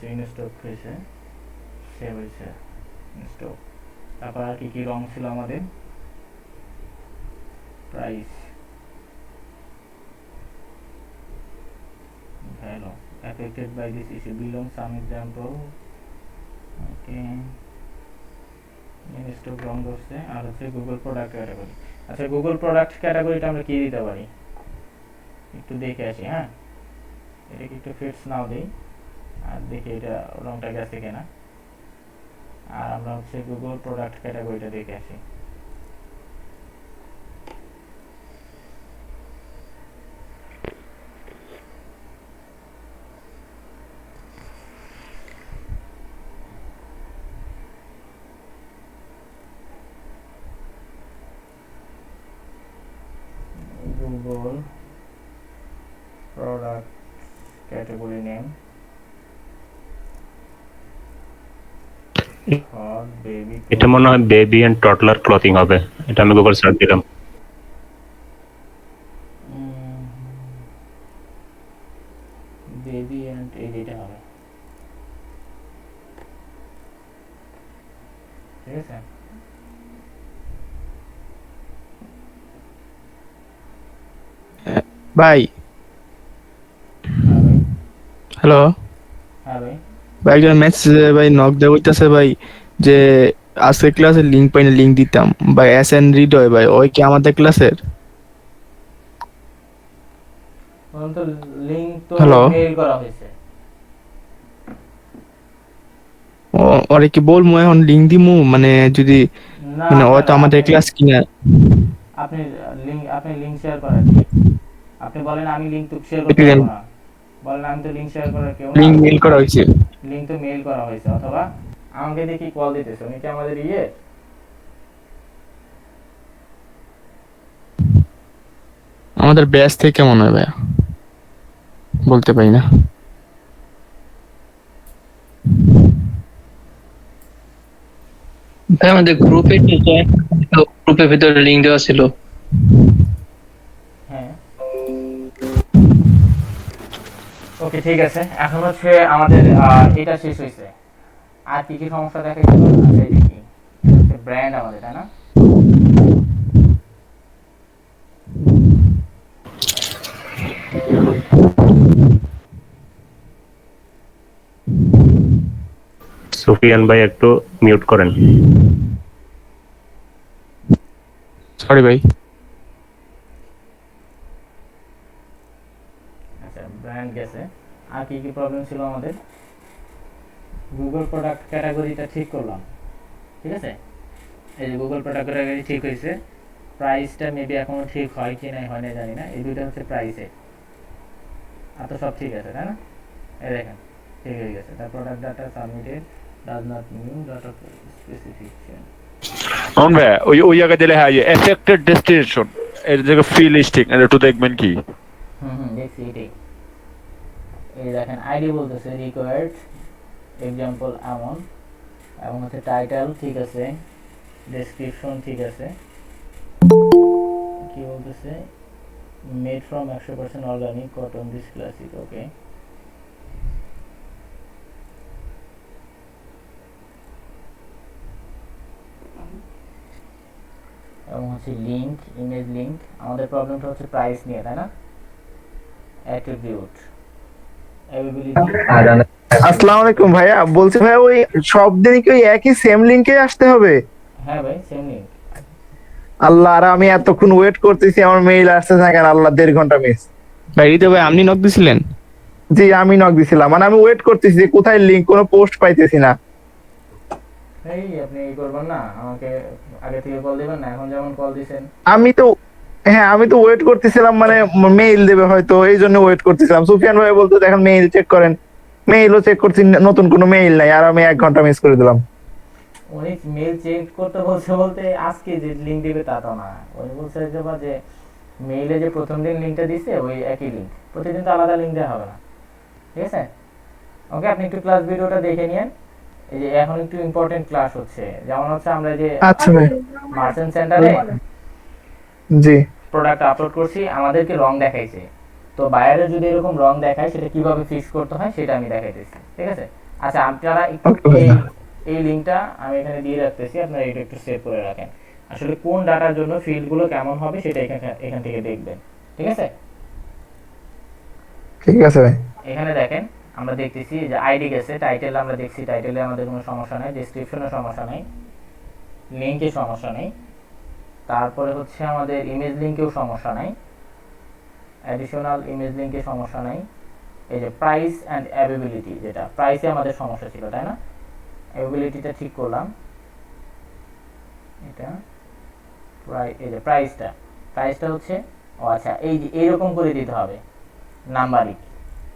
হয়েছে, ইনস্টক হয়েছে, সেভ হয়েছে, ইনস্টক। তারপর আর কি কি রং ছিল আমাদের? Price, value affected by this issue belong some example, okay, in stock রং করছে। আর হচ্ছে গুগল প্রোডাক্ট ক্যাটাগরি। আচ্ছা, গুগল প্রোডাক্ট ক্যাটাগরিটা আমরা কি দিতে পারি একটু দেখে আসি। হ্যাঁ, এটাকে একটু ফিটস নাও দিই আর দেখি এটা রংটা গেছে কিনা। আর আমরা হচ্ছে গুগল প্রোডাক্ট ক্যাটাগরিটা দেখে আসি। Google product category name for baby. এটা মনে হয় বেবি এন্ড টডলার ক্লথিং হবে। এটা আমি গুগল সার্চ দিলাম। বেবি এন্ড এডিটা হবে, ঠিক আছে। ভাই হ্যাঁ ভাই, হ্যালো হ্যাঁ ভাই। ভাই, একজন মেসেজ ভাই নক দেওয়া হইতাছে ভাই, যে আজকে ক্লাসের লিঙ্ক পাইলে লিঙ্ক দিতাম ভাই। এস এন হৃদয় ভাই, ওই কি আমাদের ক্লাসের? বলুন তো, লিংক তো Hello? মেইল করা হয়েছে। ওরে কি বলবো এখন লিঙ্ক দিমু, মানে যদি না, মানে আপনার- হয়তো আমাদের আপনি- ক্লাস কিনা। আপনি লিংক শেয়ার করেন। আপনি বলেন আমি লিংক তো শেয়ার করতে দেখলেন? পারবো না। বলেন আমি তো লিংক শেয়ার করার কেউ না। লিঙ্ক মেল করা হয়েছে। লিংক তো মেইল করা হয়েছে, অথবা আমাকে দেখি কল দিতেছে। উনি কি আমাদের আমাদের ব্যাচ থেকে মনে হয় ভাই, বলতে পারি না। ভাই আমাদের গ্রুপে গ্রুপের ভিতরে লিংক দেওয়া ছিল। হ্যাঁ, ওকে, ঠিক আছে। এখন হচ্ছে আমাদের এটা শেষ হয়েছে। আর কি কি সমস্যা দেখাইছিল? আচ্ছা, এটা কি? এটা হচ্ছে ব্র্যান্ড আমাদের, তাই না? সুফিয়ান ভাই একটু মিউট করেন। সরি ভাই। আচ্ছা, ব্র্যান্ড গেছে। আর কি কি প্রবলেম ছিল আমাদের? গুগল প্রোডাক্ট ক্যাটাগরিটা ঠিক করলাম, ঠিক আছে। এই যে গুগল প্রোডাক্ট ক্যাটাগরি ঠিক হয়েছে। প্রাইসটা মেবি এখনো ঠিক হয় কি না হয় না জানি না। এই দুইটা হচ্ছে প্রাইসে। আর তো সব ঠিক আছে, তাই না? এই দেখেন, ঠিক হয়ে গেছে। তার product data submitted does not new data specification. On ভাই, ওই জায়গায় দিলে হয় এফেক্টেড ডেস্টিনেশন, এর জায়গায় ফ্রি লিস্টিং, এটা একটু দেখবেন কি। দেখছি এটাই। এই দেখেন, আইডি বলতেছে রিকোয়ার্ড এক্সাম্পল এমন, এবং হচ্ছে টাইটেল ঠিক আছে, ডেসক্রিপশন ঠিক আছে। কি বলতেছে? Made from 100% organic cotton this classic, okay. এবং হচ্ছে লিংক, ইমেজ লিংক। আমাদের প্রবলেমটা হচ্ছে প্রাইস নিয়ে, তাই না? Attribute, availability. আসসালামু আলাইকুম ভাইয়া, বলছি ভাইয়া ওই সব দিনই কি ওই একই সেম লিংকে আসতে হবে? হ্যাঁ ভাই, সেম লিংক। আল্লাহ, আর আমি এতক্ষণ ওয়েট করতেছি, আমার মেইল আসছে না কেন? আল্লাহ, 1.5 ঘন্টা মিস। ভাই হৃদয় ভাই, আপনি নক দিছিলেন? জি, আমি নক দিছিলাম, মানে আমি ওয়েট করতেছি যে কোথায় লিংক, কোনো পোস্ট পাইতেছি না। এই আপনি এই করবেন না, আমাকে আগে থেকে কল দিবেন না, এখন যেমন কল দিছেন। আমি তো ওয়েট করতেছিলাম, মানে মেইল দেবে হয়তো, এই জন্য ওয়েট করতেছিলাম। সুফিয়ান ভাই বলতো দেখেন মেইল চেক করেন, মেইলও চেক করছি, নতুন কোনো মেইল নাই, আর আমি 1 ঘন্টা মিস করে দিলাম। উনি মেল চেক করতে বলছে বলতে আজকে যে লিংক দিবে তা তো না। উনি বলছে যে মেইলে যে প্রথম দিন লিংকটা দিছে ওই একই লিংক, প্রতিদিন তো আলাদা লিংক দেওয়া হবে না, ঠিক আছে। ওকে, আপনি একটু ক্লাস ভিডিওটা দেখে নিন। এই যে এখন একটু ইম্পর্টেন্ট ক্লাস হচ্ছে, যেমন হচ্ছে আমরা যে আচ্ছা ভাই। মার্চেন্ট সেন্টারে জি। প্রোডাক্ট আপলোড করছি, আমাদেরকে রং দেখাইছে। তো বায়ারে যদি এরকম রং দেখায়, সেটা কিভাবে ফিক্স করতে হয় সেটা আমি দেখাইতেছি, ঠিক আছে। আচ্ছা আপনারা একটু Okay, ভাইয়া। এই লিংকটা আমি এখানে দিয়ে রাখতেছি, আপনারা এটা একটু সেভ করে রাখেন। আসলে কোন ডাটার জন্য ফিল্ডগুলো কেমন হবে সেটা এখান থেকে দেখবেন, ঠিক আছে? ঠিক আছে ভাই। এখানে দেখেন আমরা দেখতেছি যে আইডি গেছে, টাইটেল আমরা দেখছি, টাইটেলে আমাদের কোনো সমস্যা নাই, ডেসক্রিপশনে সমস্যা নাই, লিংকে সমস্যা নেই, তারপরে হচ্ছে আমাদের ইমেজ লিংকেও সমস্যা নাই, অ্যাডিশনাল ইমেজ লিংকে সমস্যা নাই। এই যে প্রাইস অ্যান্ড অ্যাভেবিলিটি, যেটা প্রাইসে আমাদের সমস্যা ছিল তাই না, অ্যাভেবিলিটিটা ঠিক করলাম। এটা এই যে প্রাইসটা হচ্ছে, ও আচ্ছা এই যে এইরকম করে দিতে হবে নাম্বারিং,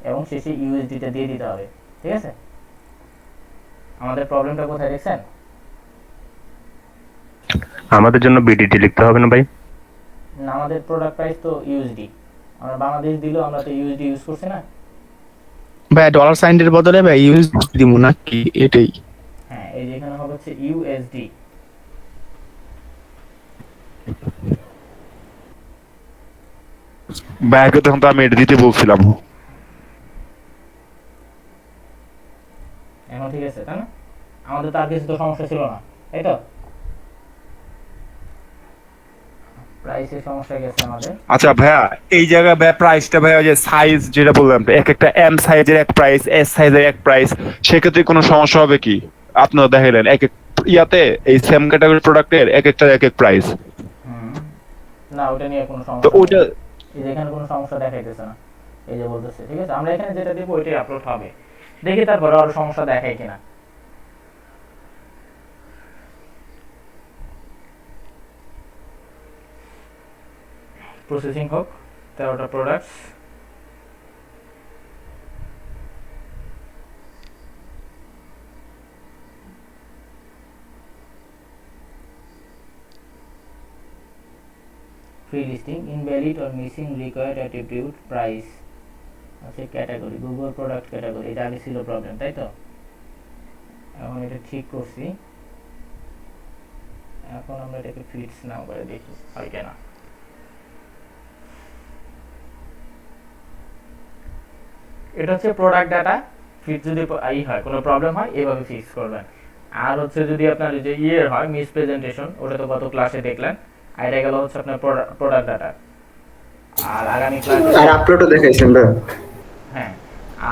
এবং শেষে ইউএসডিটা দিয়ে দিতে হবে, ঠিক আছে? আমাদের প্রবলেমটা কোথায় দেখছেন? আমাদের জন্য বিডিটি লিখতে হবে না ভাই? না, আমাদের প্রোডাক্ট প্রাইস তো ইউএসডি, আমরা বাংলাদেশ দিলেও আমরা তো ইউএসডি ইউজ করছি না। ভাই ডলার সাইনের বদলে ভাই ইউজ দিব নাকি এটাই? হ্যাঁ, এই যে এখানে হবে হচ্ছে ইউএসডি। ব্যাগে তখন তো আমি এটা দিতে বলছিলাম। এখন ঠিক আছে তাই না? আমাদের তো আর কিছু তো সমস্যা ছিল না, তাই তো? প্রাইসের সমস্যা গেছে আমাদের। আচ্ছা ভাইয়া, এই জায়গায় ভাইয়া প্রাইসটা ভাইয়া ওই যে সাইজ যেটা বললাম, এক একটা এম সাইজের এক প্রাইস, এস সাইজের এক প্রাইস, সেক্ষেত্রে কোনো সমস্যা হবে কি? আপনারা দেখাইলেন এক এক ইয়াতে এই সেম ক্যাটাগরি প্রোডাক্টের এক একটা এক এক প্রাইস। না, ওটা নিয়ে কোনো তো সমস্যা নেই। ওটা এই যে এখানে কোনো সমস্যা দেখাইতেছে না, এই যে বলতেছে, ঠিক আছে? আমরা এখানে যেটা দিব ওইটাই আপলোড হবে, দেখি তারপরে আরো সমস্যা দেখায় কিনা। প্রসেসিং হোক 13টা products. Free listing invalid or missing required attribute price, আচ্ছা ক্যাটাগরি গুগল প্রোডাক্ট ক্যাটাগরি, এটা আগে ছিল প্রবলেম তাই তো? এখন এটা ঠিক করছি, এখন আমরা এটাকে ফিক্স নাও করে দেখি হয় কিনা। এটা হচ্ছে প্রোডাক্ট ডাটা ফিট, যদি হয় কোনো প্রবলেম হয় এভাবে ফিক্স করবেন। আর হচ্ছে যদি আপনার যে হয় মিস প্রেজেন্টেশন, ওটা তো গত ক্লাসে দেখলেন, আর এটা গেল হচ্ছে আপনার প্রোডাক্ট ডাটা। আর আগামী ক্লাসে আর আপলোডও দেখাইছেন ভাই? হ্যাঁ,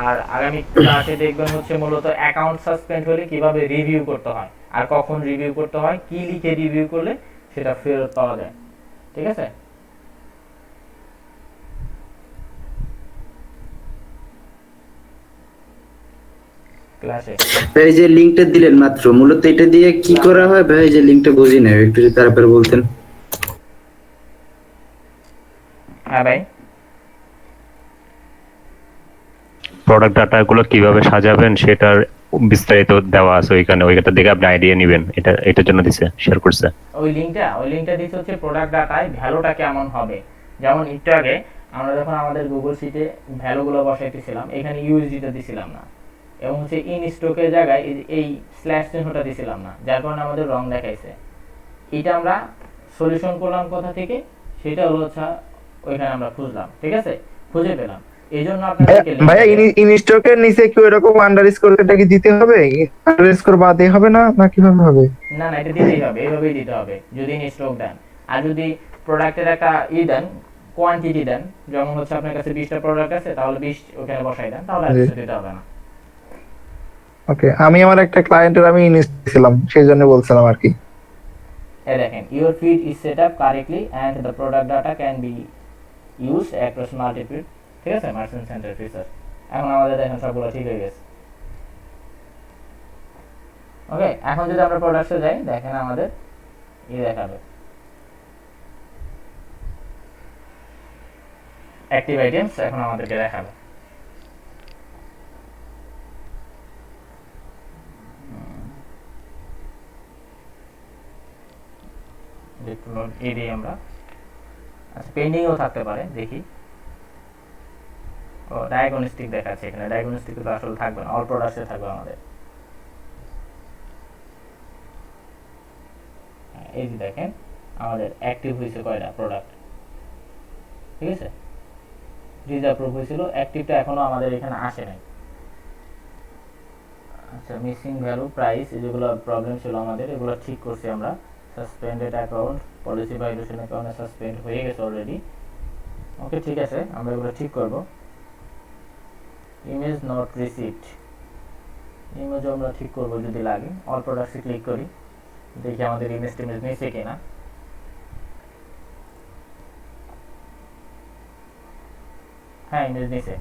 আর আগামী ক্লাসে দেখবেন হচ্ছে মূলত অ্যাকাউন্ট সাসপেন্ড হলে কিভাবে রিভিউ করতে হয়, আর কখন রিভিউ করতে হয়, কি লিখে রিভিউ করলে সেটা ফেরত পাওয়া যায়, ঠিক আছে? ক্লাসে ভাই এই যে লিংকটা দিলেন মাত্র, মূলত এটা দিয়ে কি করা হয় ভাই? এই যে লিংকটা বুঝি না, একটু যদি তারপরে বলতেন। হ্যাঁ ভাই, প্রোডাক্ট ডাটাগুলো কিভাবে সাজাবেন সেটার বিস্তারিত দেওয়া আছে ওইখানে, ওইটা দেখে আপনি আইডিয়া নেবেন। এটার জন্য দিছে, শেয়ার করছে। ওই লিংকটা দিচ্ছে হচ্ছে প্রোডাক্ট ডাটায় ভ্যালুটা কেমন হবে। যেমন একটু আগে আমরা যখন আমাদের গুগল শিটে ভ্যালুগুলো বসাইতেছিলাম, এখানে ইউএসডিটা দিছিলাম না, এবং হচ্ছে ইন স্টকের জায়গায় এই স্ল্যাশ চিহ্নটা দিছিলাম না, যার কারণে আমাদের রং দেখাইছে। এটা আমরা সলিউশন করলাম কোথা থেকে, সেটা হলো হচ্ছে ওইখানে আমরা খুঁজলাম, ঠিক আছে? খুঁজে পেলাম, এই জন্য আপনাদেরকে ভাইয়া ইনস্টকের নিচে কি এরকম আন্ডারস্কোর এটা কি দিতে হবে? আন্ডারস্কোর বাদে হবে না, না কিভাবে হবে? না এটা দিতেই হবে, এইভাবেই দিতে হবে যদি ইন স্টক দেন। আর যদি প্রোডাক্টের একটা দেন, কোয়ান্টিটি দেন, যেমন হচ্ছে আপনার কাছে 20টা প্রোডাক্ট আছে, তাহলে 20 ওখানে বসাই দেন, তাহলে আর কিছু দিতে হবে না। ওকে, আমি আমার একটা ক্লায়েন্টের আমি ইনস্ট ছিলাম, সেই জন্য বলছিলাম আর কি। এই দেখেন, your feed is set up correctly and the product data can be used across multiple, ঠিক আছে? মার্চেন্ট সেন্টার ফিচার, এখন আমাদের দেখেন সবগুলো ঠিক হয়ে গেছে। ওকে, এখন যদি আমরা প্রোডাক্টসে যাই, দেখেন আমাদের দেখাবে অ্যাক্টিভ আইটেমস, এখন আমাদেরকে দেখাবে। আমরা আচ্ছা পেন্ডিংও থাকতে পারে, দেখি। ও ডায়াগনস্টিক দেখাচ্ছে এখানে, ডায়াগনস্টিক তো আসলে থাকবে না, অল প্রোডাক্টসে থাকবে আমাদের। এই যে দেখেন আমাদের অ্যাক্টিভ হয়েছে কয়টা প্রোডাক্ট, ঠিক আছে? রিজার্ভ হয়েছিল, অ্যাক্টিভটা এখনো আমাদের এখানে আসে নাই। আচ্ছা, মিসিং ভ্যালু, প্রাইস, যেগুলো প্রবলেম ছিল আমাদের এগুলো ঠিক করছি আমরা। সাসপেন্ডেড অ্যাকাউন্ট, পলিসি ভাইলেশনের কারণে সাসপেন্ড হয়ে গেছে অলরেডি। ওকে, ঠিক আছে, আমরা এগুলো ঠিক করব। ইমেজ নট রিসিভড, ইমেজও আমরা ঠিক করব যদি লাগে। অল প্রোডাক্টসে ক্লিক করি, দেখি আমাদের ইমেজ টিমেজ নিয়েছে কিনা। হ্যাঁ, ইমেজ নিয়েছে।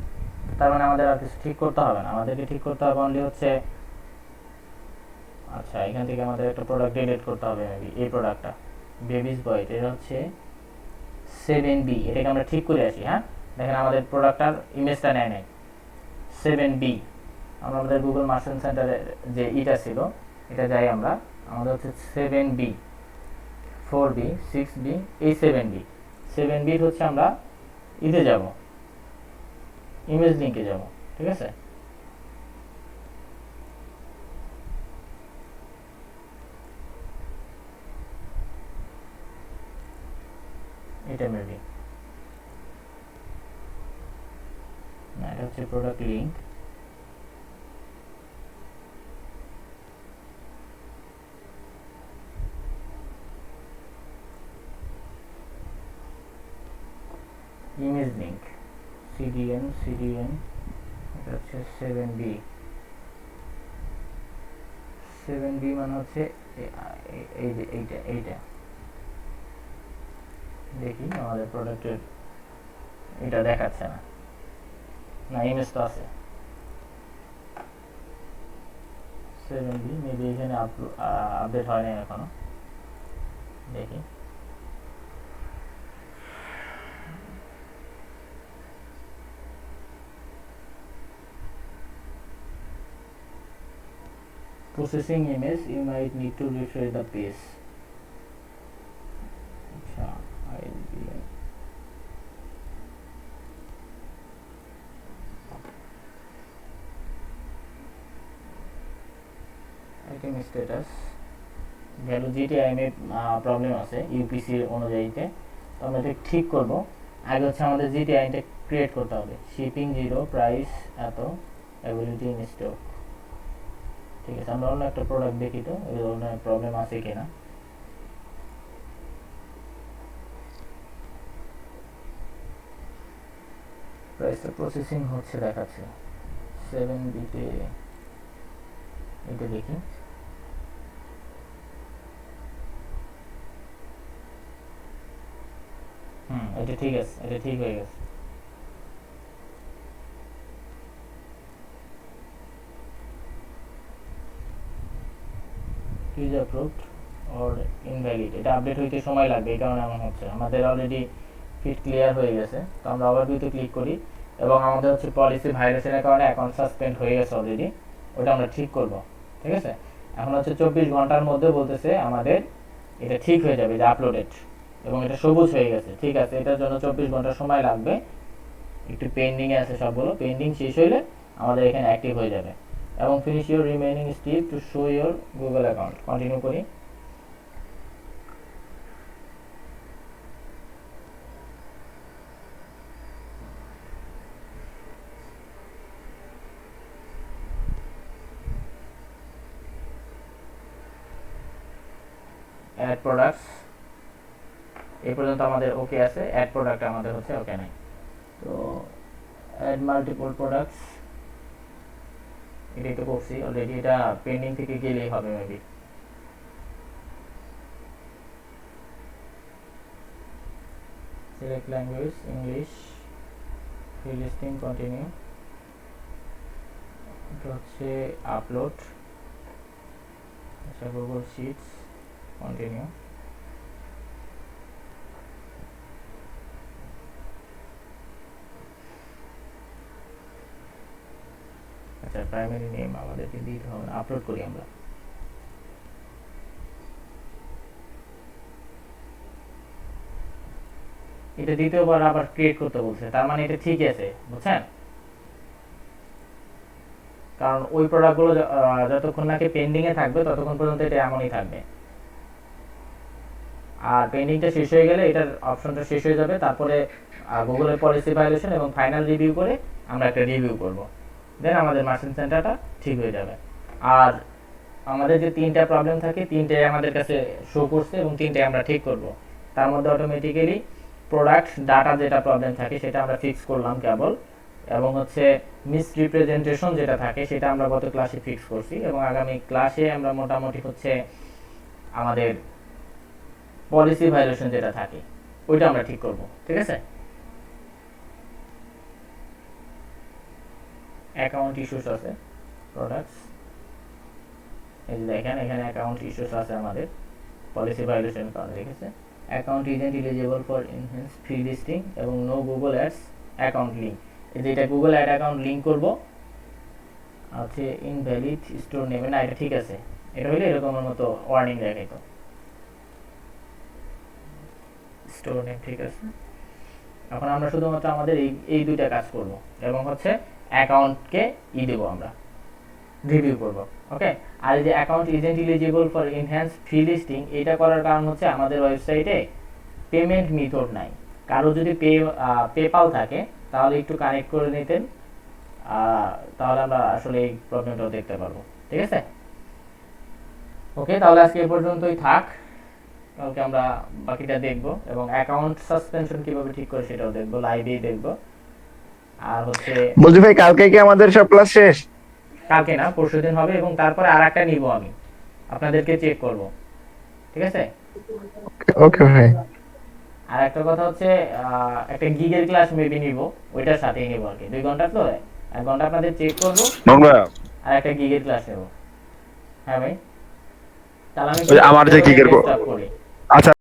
তার মানে আমাদের আর কিছু ঠিক করতে হবে না, আমাদেরকে ঠিক করতে হবে অনলি হচ্ছে, আচ্ছা এখান থেকে আমাদের একটা প্রোডাক্ট ডিলিট করতে হবে মেবি, এই প্রোডাক্টটা বেবিস বয়, এটা হচ্ছে 7B, এটাকে আমরা ঠিক করে আসি। হ্যাঁ, দেখেন আমাদের প্রোডাক্টটার ইমেজটা নেয় নাই 7B। আমরা আমাদের গুগল মার্চেন্ট সেন্টারে যে ইটা ছিল এটা যাই আমরা, আমাদের হচ্ছে 7B, 4B, 6B, এই 7B। 7B হচ্ছে আমরা ইতে যাব, ইমেজ লিঙ্কে যাব, ঠিক আছে। এটা মেবি না, এটা হচ্ছে product link. Image link CDN, এটা হচ্ছে 7B। 7B মানে হচ্ছে এই যে এইটা দেখি আমাদের প্রোডাক্টের এটা দেখাচ্ছে না, না ইমেজ তো আছে 7B, মেবি এখানে আপডেট হয় নাই এখনো, দেখি। Processing image, you might need to refresh the page. আচ্ছা, item status ভ্যালু GTIM এ প্রবলেম আছে ইউপিসি অনুযায়ীতে, তো আমরা এটা ঠিক করব। আগে হচ্ছে আমাদের GTIM টা ক্রিয়েট করতে হবে, শিপিং 0, প্রাইস এত, অ্যাভেলেবিলিটি ইন স্টক। ঠিক আছে, আমরা অন্য একটা প্রোডাক্ট দেখি তো এই ধরনের প্রবলেম আছে কিনা। প্রাইসটা প্রসেসিং হচ্ছে দেখাচ্ছে 7B তে, এটা দেখি। এটা ঠিক আছে, এটা ঠিক হয়ে গেছে। ইজ অ্যাপ্রুভড অর ইনভ্যালিড, এটা আপডেট হইতে সময় লাগবে, এই কারণে এমন হচ্ছে। আমাদের অলরেডি ফিট ক্লিয়ার হয়ে গেছে, তো আমরা আবার ভিউতে ক্লিক করি এবং আমাদের হচ্ছে পলিসি ভাইলেশনের কারণে অ্যাকাউন্ট সাসপেন্ড হয়ে গেছে অলরেডি, ওটা আমরা ঠিক করব। ঠিক আছে, এখন হচ্ছে 24 ঘন্টার মধ্যে বলতেছে আমাদের এটা ঠিক হয়ে যাবে, যে আপলোডেড, এবং এটা সবুজ হয়ে গেছে। ঠিক আছে, এটার জন্য 24 ঘন্টা সময় লাগবে, একটু পেন্ডিং এ আছে সবগুলো, পেন্ডিং শেষ হইলে আমাদের এখানে অ্যাক্টিভ হয়ে যাবে। এবং finish your remaining step to show your Google account, continue করি। অ্যাড প্রোডাক্টস, এই পর্যন্ত আমাদের ওকে আছে, অ্যাড প্রোডাক্ট আমাদের হচ্ছে ওকে নাই। তো অ্যাড মাল্টিপল প্রোডাক্টস, এটাই তো করছি অলরেডি, এটা পেন্ডিং থেকে গেলেই হবে maybe. Select language English, free listing, continue. এটা হচ্ছে আপলোড, আচ্ছা গুগল শিটস, কন্টিনিউ। আচ্ছা, প্রাইমারি নেম আমাদেরকে দিতে হবে, আপলোড করি আমরা। এটা দ্বিতীয়বার আবার ক্রিয়েট করতে বলছে, তার মানে এটা ঠিক আছে, বুঝছেন। কারণ ওই প্রোডাক্টগুলো যতক্ষণ নাকি পেন্ডিং এ থাকবে ততক্ষণ পর্যন্ত এটা এমনই থাকবে, আর পেন্ডিংটা শেষ হয়ে গেলে এটার অপশনটা শেষ হয়ে যাবে, তারপরে গুগলের পলিসি ভায়োলেশন এবং ফাইনাল রিভিউ করে আমরা একটা রিভিউ করব, দেন আমাদের মার্চেন্ট সেন্টারটা ঠিক হয়ে যাবে। আর আমাদের যে 3টা প্রবলেম থাকে 3টাই আমাদের কাছে শো করছে এবং 3টাই আমরা ঠিক করব। তার মধ্যে অটোমেটিক্যালি প্রোডাক্ট ডাটা যেটা প্রবলেম থাকে সেটা আমরা ফিক্স করলাম কেবল, এবং হচ্ছে মিস রিপ্রেজেন্টেশন যেটা থাকে সেটা আমরা গত ক্লাসে ফিক্স করছি, এবং আগামী ক্লাসে আমরা মোটামুটি হচ্ছে আমাদের পলিসি ভায়োলেশন যেটা থাকে ওইটা আমরা ঠিক করব। ঠিক আছে? অ্যাকাউন্ট ইস্যুস আছে, প্রোডাক্টস, এই যে দেখেন এখানে অ্যাকাউন্ট ইস্যুস আছে আমাদের পলিসি ভায়োলেশন কারণে রেখেছে। Account isn't eligible for enhance free listing এবং no Google ads account link. এই যে এটা গুগল অ্যাড অ্যাকাউন্ট লিঙ্ক করব, আছে ইনভ্যালিড স্টোর নেমে, না এটা ঠিক আছে, এটা হইলে এরকমের মতো ওয়ার্নিং দেখাইতো। স্টোর নেম ঠিক আছে। এখন আমরা শুধুমাত্র আমাদের এই দুইটা কাজ করব এবং হচ্ছে অ্যাকাউন্টকে দেব, আমরা রিভিউ করব। ওকে, আর এই যে account isn't eligible for enhance free listing, এটা করার কারণ হচ্ছে আমাদের ওয়েবসাইটে পেমেন্ট মেথড নাই। কারো যদি পেপাল থাকে তাহলে একটু কানেক্ট করে নিতেন, তাহলে আমরা আসলে এই প্রবলেমটাও দেখতে পারবো। ঠিক আছে? ওকে, তাহলে আজকে এ পর্যন্তই থাক, কালকে আমরা বাকিটা দেখব এবং অ্যাকাউন্ট সাসপেনশন কিভাবে ঠিক করে সেটাও দেখব, লাইভেই দেখব। আর হচ্ছে বলছি ভাই কালকে কি আমাদের সব ক্লাস শেষ? কালকে না, পরশুদিন হবে, এবং তারপরে আরেকটা নিব আমি, আপনাদেরকে চেক করব। ঠিক আছে? ওকে ভাই। আর একটা কথা হচ্ছে একটা গিগের ক্লাস মেবি নিব, ওইটার সাথেই নিব আর কি, 2 ঘন্টা তো, 1 ঘন্টা আপনাদের চেক করব আর একটা গিগের ক্লাস নেব। হ্যাঁ ভাই, তাহলে আমি আমার যে gig এর স্টার্ট করি। আচ্ছা